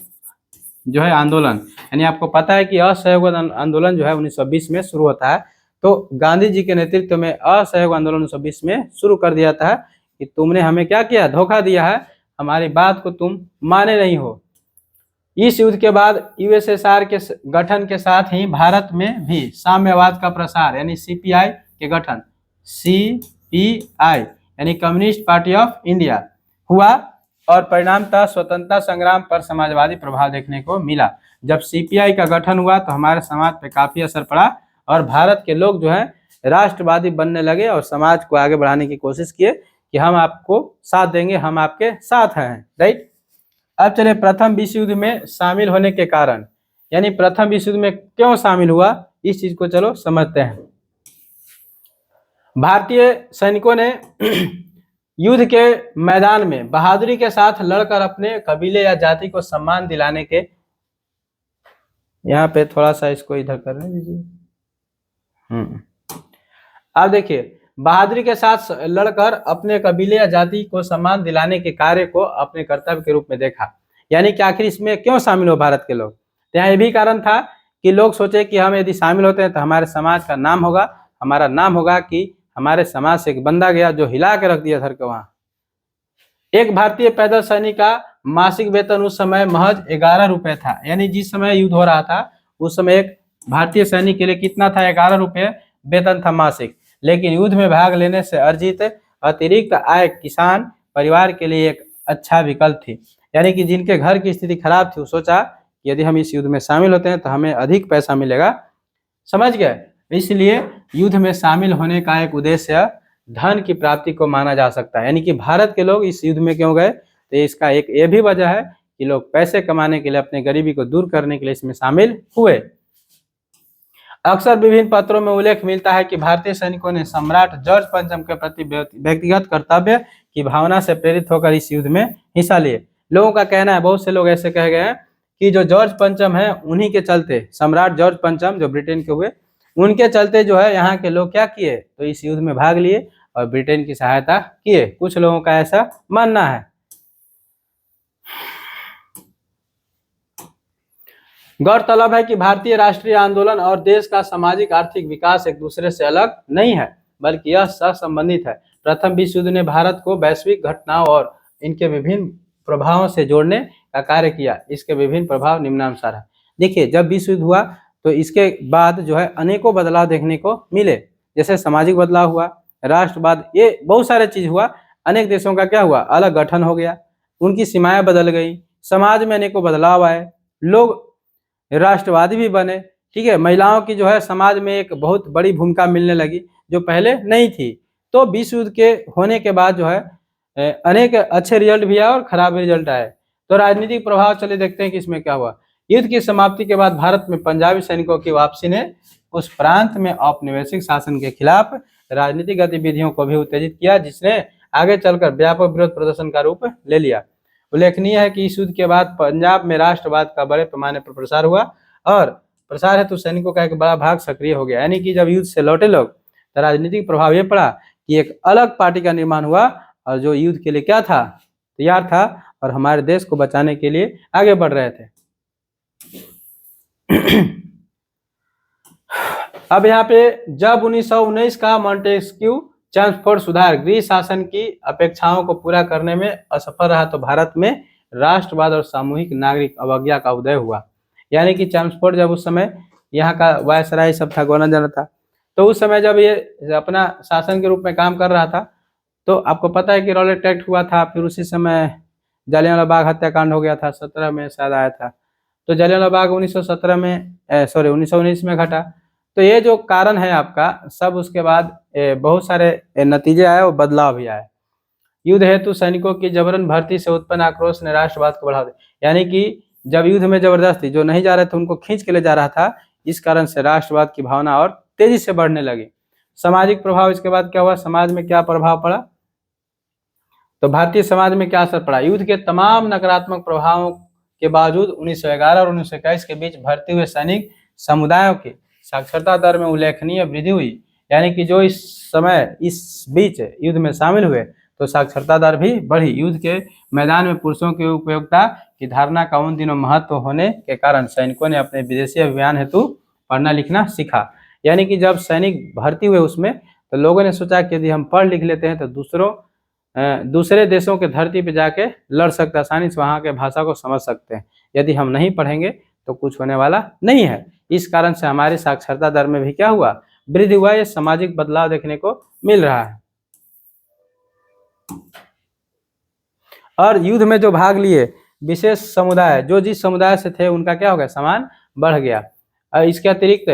जो है आंदोलन, यानी आपको पता है कि असहयोग आंदोलन जो है 1920 में शुरू होता है। तो गांधी जी के नेतृत्व में असहयोग आंदोलन 1920 में शुरू कर दिया था कि तुमने हमें क्या किया, धोखा दिया है, हमारी बात को तुम माने नहीं हो। इस युद्ध के बाद यूएसएसआर के गठन के साथ ही भारत में भी साम्यवाद का प्रसार यानी सीपीआई के गठन, सीपीआई यानी कम्युनिस्ट पार्टी ऑफ इंडिया हुआ और परिणामतः स्वतंत्रता संग्राम पर समाजवादी प्रभाव देखने को मिला। जब सीपीआई का गठन हुआ तो हमारे समाज पे काफी असर पड़ा और भारत के लोग जो है राष्ट्रवादी बनने लगे और समाज को आगे बढ़ाने की कोशिश किए कि हम आपको साथ देंगे, हम आपके साथ हैं, राइट। अब चले प्रथम विश्व युद्ध में शामिल होने के कारण, यानी प्रथम विश्व युद्ध में क्यों शामिल हुआ, इस चीज को चलो समझते हैं। भारतीय सैनिकों ने युद्ध के मैदान में बहादुरी के साथ लड़कर अपने कबीले या जाति को सम्मान दिलाने के, यहाँ पे थोड़ा सा इसको इधर करने दीजिए। अब देखिए, बहादुरी के साथ लड़कर अपने कबीले या जाति को सम्मान दिलाने के कार्य को अपने कर्तव्य के रूप में देखा। यानी कि आखिर इसमें क्यों शामिल हो भारत के लोग, तो यहाँ ये भी कारण था कि लोग सोचे कि हम यदि शामिल होते हैं तो हमारे समाज का नाम होगा, हमारा नाम होगा कि हमारे समाज से एक बंदा गया जो हिला के रख दिया धर के वहां। एक भारतीय पैदल सैनिक का मासिक वेतन उस समय महज 11 रुपए था। यानी जिस समय युद्ध हो रहा था उस समय एक भारतीय सैनिक के लिए कितना था, 11 रुपए वेतन था मासिक। लेकिन युद्ध में भाग लेने से अर्जित अतिरिक्त आय किसान परिवार के लिए एक अच्छा विकल्प थी। यानी कि जिनके घर की स्थिति खराब थी वो सोचा कि यदि हम इस युद्ध में शामिल होते हैं तो हमें अधिक पैसा मिलेगा, समझ गए। इसलिए युद्ध में शामिल होने का एक उद्देश्य धन की प्राप्ति को माना जा सकता है। यानी कि भारत के लोग इस युद्ध में क्यों गए, तो इसका एक ये भी वजह है कि लोग पैसे कमाने के लिए, अपने गरीबी को दूर करने के लिए इसमें शामिल हुए। अक्सर विभिन्न पत्रों में उल्लेख मिलता है कि भारतीय सैनिकों ने सम्राट जॉर्ज पंचम के प्रति व्यक्तिगत कर्तव्य की भावना से प्रेरित होकर इस युद्ध में हिस्सा लिए। लोगों का कहना है, बहुत से लोग ऐसे कह गए हैं कि जो जॉर्ज पंचम है उन्हीं के चलते, सम्राट जॉर्ज पंचम जो ब्रिटेन के हुए, उनके चलते जो है यहाँ के लोग क्या किए, तो इस युद्ध में भाग लिए और ब्रिटेन की सहायता किए। कुछ लोगों का ऐसा मानना है। गौरतलब है कि भारतीय राष्ट्रीय आंदोलन और देश का सामाजिक आर्थिक विकास एक दूसरे से अलग नहीं है, बल्कि यह सहसंबंधित है। प्रथम विश्व युद्ध ने भारत को वैश्विक घटनाओं और इनके विभिन्न प्रभावों से जोड़ने का कार्य किया। इसके विभिन्न प्रभाव निम्नानुसार है। देखिए, जब विश्व युद्ध हुआ तो इसके बाद जो है अनेकों बदलाव देखने को मिले। जैसे सामाजिक बदलाव हुआ, राष्ट्रवाद, ये बहुत सारे चीज हुआ। अनेक देशों का क्या हुआ, अलग गठन हो गया, उनकी सीमाएं बदल गई, समाज में अनेकों बदलाव आए, लोग राष्ट्रवादी भी बने, ठीक है। महिलाओं की जो है समाज में एक बहुत बड़ी भूमिका मिलने लगी जो पहले नहीं थी। तो विश्व युद्ध के होने के बाद जो है अनेक अच्छे रिजल्ट भी आए और खराब रिजल्ट आए। तो राजनीतिक प्रभाव चले देखते हैं कि इसमें क्या हुआ। युद्ध की समाप्ति के बाद भारत में पंजाबी सैनिकों की वापसी ने उस प्रांत में औपनिवेशिक शासन के खिलाफ राजनीतिक गतिविधियों को भी उत्तेजित किया, जिसने आगे चलकर व्यापक विरोध प्रदर्शन का रूप ले लिया। उल्लेखनीय है कि इस युद्ध के बाद पंजाब में राष्ट्रवाद का बड़े पैमाने पर प्रसार हुआ और प्रसार हेतु सैनिकों का एक बड़ा भाग सक्रिय हो गया। यानी कि जब युद्ध से लौटे लोग तो राजनीतिक प्रभाव ये पड़ा कि एक अलग पार्टी का निर्माण हुआ और जो युद्ध के लिए क्या था, तैयार था और हमारे देश को बचाने के लिए आगे बढ़ रहे थे। अब यहाँ पे जब 1919 का मॉन्टेस्क्यू चैम्सफोर्ड सुधार गृह शासन की अपेक्षाओं को पूरा करने में असफल रहा तो भारत में राष्ट्रवाद और सामूहिक नागरिक अवज्ञा का उदय हुआ। यानी कि चैम्सफोर्ड जब उस समय यहाँ का वायसराय सब था, गवर्नर जनरल था, तो उस समय जब ये अपना शासन के रूप में काम कर रहा था तो आपको पता है कि रॉलेट एक्ट हुआ था, फिर उसी समय जलियांवाला बाग हत्याकांड हो गया था, 17 में शायद आया था। तो जलियांवाला बाग 1919 में घटा। तो ये जो कारण है आपका सब, उसके बाद बहुत सारे नतीजे आए और बदलाव भी आए। युद्ध हेतु सैनिकों की जबरन भर्ती से उत्पन्न आक्रोश ने राष्ट्रवाद को बढ़ावा दिया। यानी कि जब युद्ध में जबरदस्ती जो नहीं जा रहे थे उनको खींच के ले जा रहा था, इस कारण से राष्ट्रवाद की भावना और तेजी से बढ़ने लगी। सामाजिक प्रभाव इसके बाद क्या हुआ, समाज में क्या प्रभाव पड़ा, तो भारतीय समाज में क्या असर पड़ा। युद्ध के तमाम नकारात्मक प्रभावों के बावजूद 1911 और 1921 के बीच भर्ती हुए सैनिक समुदायों की साक्षरता दर में उल्लेखनीय वृद्धि हुई। यानी कि जो इस समय इस बीच युद्ध में शामिल हुए तो साक्षरता दर भी बढ़ी। युद्ध के मैदान में पुरुषों की उपयोगिता की धारणा का उन दिनों महत्व होने के कारण सैनिकों ने अपने विदेशी अभियान हेतु पढ़ना लिखना सीखा। यानी कि जब सैनिक भर्ती हुए उसमें तो लोगों ने सोचा कि यदि हम पढ़ लिख लेते हैं तो दूसरों दूसरे देशों के धरती पे जाके लड़ सकते हैं, आसानी से वहाँ के भाषा को समझ सकते हैं। यदि हम नहीं पढ़ेंगे तो कुछ होने वाला नहीं है। इस कारण से हमारी साक्षरता दर में भी क्या हुआ, वृद्धि हुआ। ये सामाजिक बदलाव देखने को मिल रहा है। और युद्ध में जो भाग लिए विशेष समुदाय, जो जिस समुदाय से थे उनका क्या हो गया, सम्मान बढ़ गया। और इसके अतिरिक्त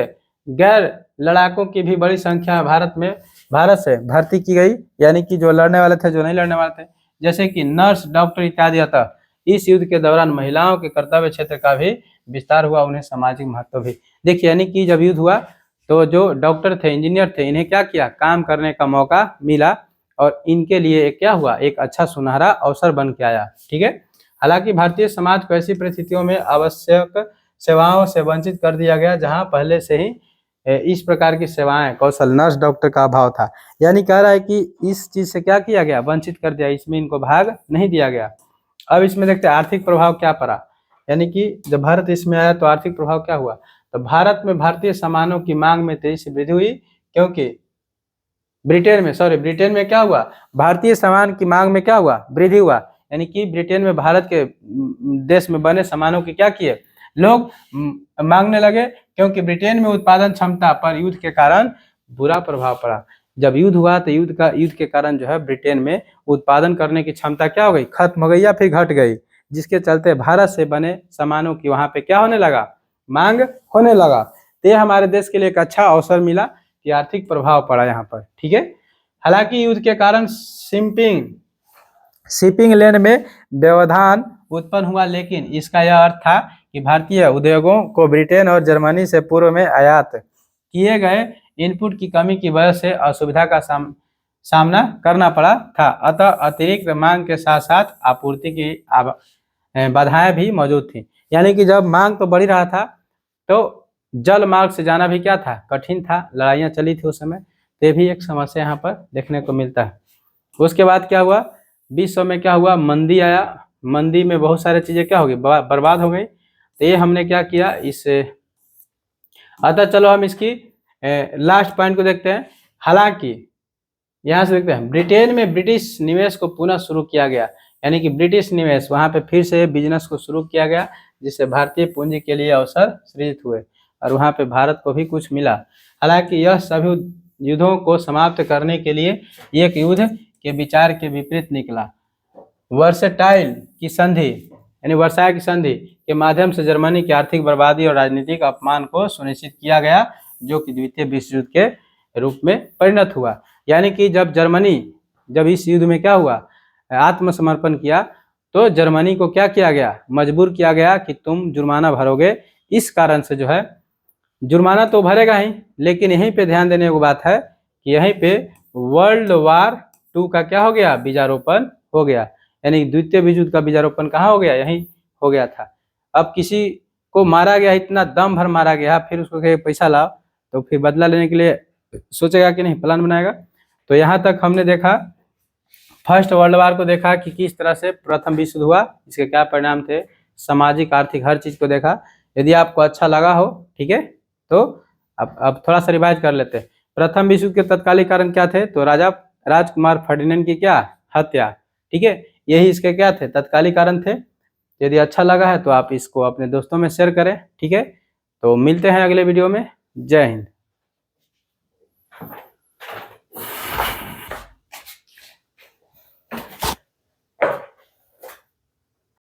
गैर लड़ाकों की भी बड़ी संख्या भारत से भर्ती की गई, यानी कि जो लड़ने वाले थे, जो नहीं लड़ने वाले थे, जैसे कि नर्स, डॉक्टर इत्यादि। अतः इस युद्ध के दौरान महिलाओं के कर्तव्य क्षेत्र का भी विस्तार हुआ, उन्हें सामाजिक महत्व भी। देखिए, यानी कि जब युद्ध हुआ तो जो डॉक्टर थे, इंजीनियर थे, इन्हें क्या किया, काम करने का मौका मिला और इनके लिए क्या हुआ, एक अच्छा सुनहरा अवसर बन के आया। ठीक है। हालांकि भारतीय समाज को ऐसी परिस्थितियों में आवश्यक सेवाओं से वंचित कर दिया गया जहां पहले से ही इस प्रकार की सेवाएं, कौशल, नर्स, डॉक्टर का अभाव था। यानी कह रहा है कि इस चीज से क्या किया गया, वंचित कर दिया, इसमें इनको भाग नहीं दिया गया। अब इसमें देखते हैं आर्थिक प्रभाव क्या पड़ा। यानी कि जब भारत इसमें आया तो आर्थिक प्रभाव क्या हुआ, तो भारत में भारतीय सामानों की मांग में तेजी से वृद्धि हुई, क्योंकि ब्रिटेन में क्या हुआ, भारतीय सामान की मांग में क्या हुआ, वृद्धि हुआ। यानी कि ब्रिटेन में भारत के देश में बने सामानों की क्या किए, लोग मांगने लगे, क्योंकि ब्रिटेन में उत्पादन क्षमता पर युद्ध के कारण बुरा प्रभाव पड़ा। जब युद्ध हुआ तो युद्ध के कारण जो है ब्रिटेन में उत्पादन करने की क्षमता क्या हो गई, खत्म हो गई या फिर घट गई, जिसके चलते भारत से बने सामानों की वहां पे क्या होने लगा, मांग होने लगा। तो ये हमारे देश के लिए एक अच्छा अवसर मिला कि आर्थिक प्रभाव पड़ा यहाँ पर। ठीक है। हालांकि युद्ध के कारण शिपिंग लेन में व्यवधान उत्पन्न हुआ, लेकिन इसका यह अर्थ था कि भारतीय उद्योगों को ब्रिटेन और जर्मनी से पूर्व में आयात किए गए इनपुट की कमी की वजह से असुविधा का सामना करना पड़ा था। अतः अतिरिक्त मांग के साथ साथ आपूर्ति की बाधाएं भी मौजूद थी। यानी कि जब मांग तो बढ़ रहा था तो जल मार्ग से जाना भी क्या था, कठिन था, लड़ाइयाँ चली थी उस समय, तो भी एक समस्या यहाँ पर देखने को मिलता है। उसके बाद क्या हुआ, विश्व में क्या हुआ, मंदी आया। मंदी में बहुत सारी चीजें क्या हो गई, बर्बाद हो गई। तो ये हमने क्या किया, इससे अतः चलो हम इसकी लास्ट पॉइंट को देखते हैं। हालांकि यहाँ से देखते हैं, ब्रिटेन में ब्रिटिश निवेश को पुनः शुरू किया गया। यानी कि ब्रिटिश निवेश, वहां पे फिर से बिजनेस को शुरू किया गया, जिससे भारतीय पूंजी के लिए अवसर सृजित हुए और वहां पे भारत को भी कुछ मिला। हालांकि यह सभी युद्धों को समाप्त करने के लिए एक युद्ध के विचार के विपरीत निकला। वर्सेटाइल की संधि, यानी वर्साय की संधि के माध्यम से जर्मनी की आर्थिक बर्बादी और राजनीतिक अपमान को सुनिश्चित किया गया, जो कि द्वितीय विश्व युद्ध के रूप में परिणत हुआ। यानी कि जब इस युद्ध में क्या हुआ, आत्मसमर्पण किया, तो जर्मनी को क्या किया गया, मजबूर किया गया कि तुम जुर्माना भरोगे। इस कारण से जो है जुर्माना तो भरेगा ही, लेकिन यहीं पे ध्यान देने की बात है कि यहीं पे वर्ल्ड वार 2 का क्या हो गया, बीजारोपण हो गया। यानी द्वितीय विश्व युद्ध का बीजारोपण कहाँ हो गया, यहीं हो गया था। अब किसी को मारा गया, इतना दम भर मारा गया, फिर उसको कहे पैसा लाओ, तो फिर बदला लेने के लिए सोचेगा कि नहीं, प्लान बनाएगा। तो यहाँ तक हमने देखा, फर्स्ट वर्ल्ड वार को देखा कि किस तरह से प्रथम विश्व युद्ध हुआ, इसके क्या परिणाम थे, सामाजिक, आर्थिक, हर चीज को देखा। यदि आपको अच्छा लगा हो, ठीक है, तो अब थोड़ा सा रिवाइज कर लेते हैं। प्रथम विश्व युद्ध के तत्कालिक कारण क्या थे, तो राजा राजकुमार फर्डिनेंड की क्या, हत्या। ठीक है, यही इसके क्या थे, तत्कालिक कारण थे। यदि अच्छा लगा है तो आप इसको अपने दोस्तों में शेयर करें। ठीक है, तो मिलते हैं अगले वीडियो में। जय हिंद।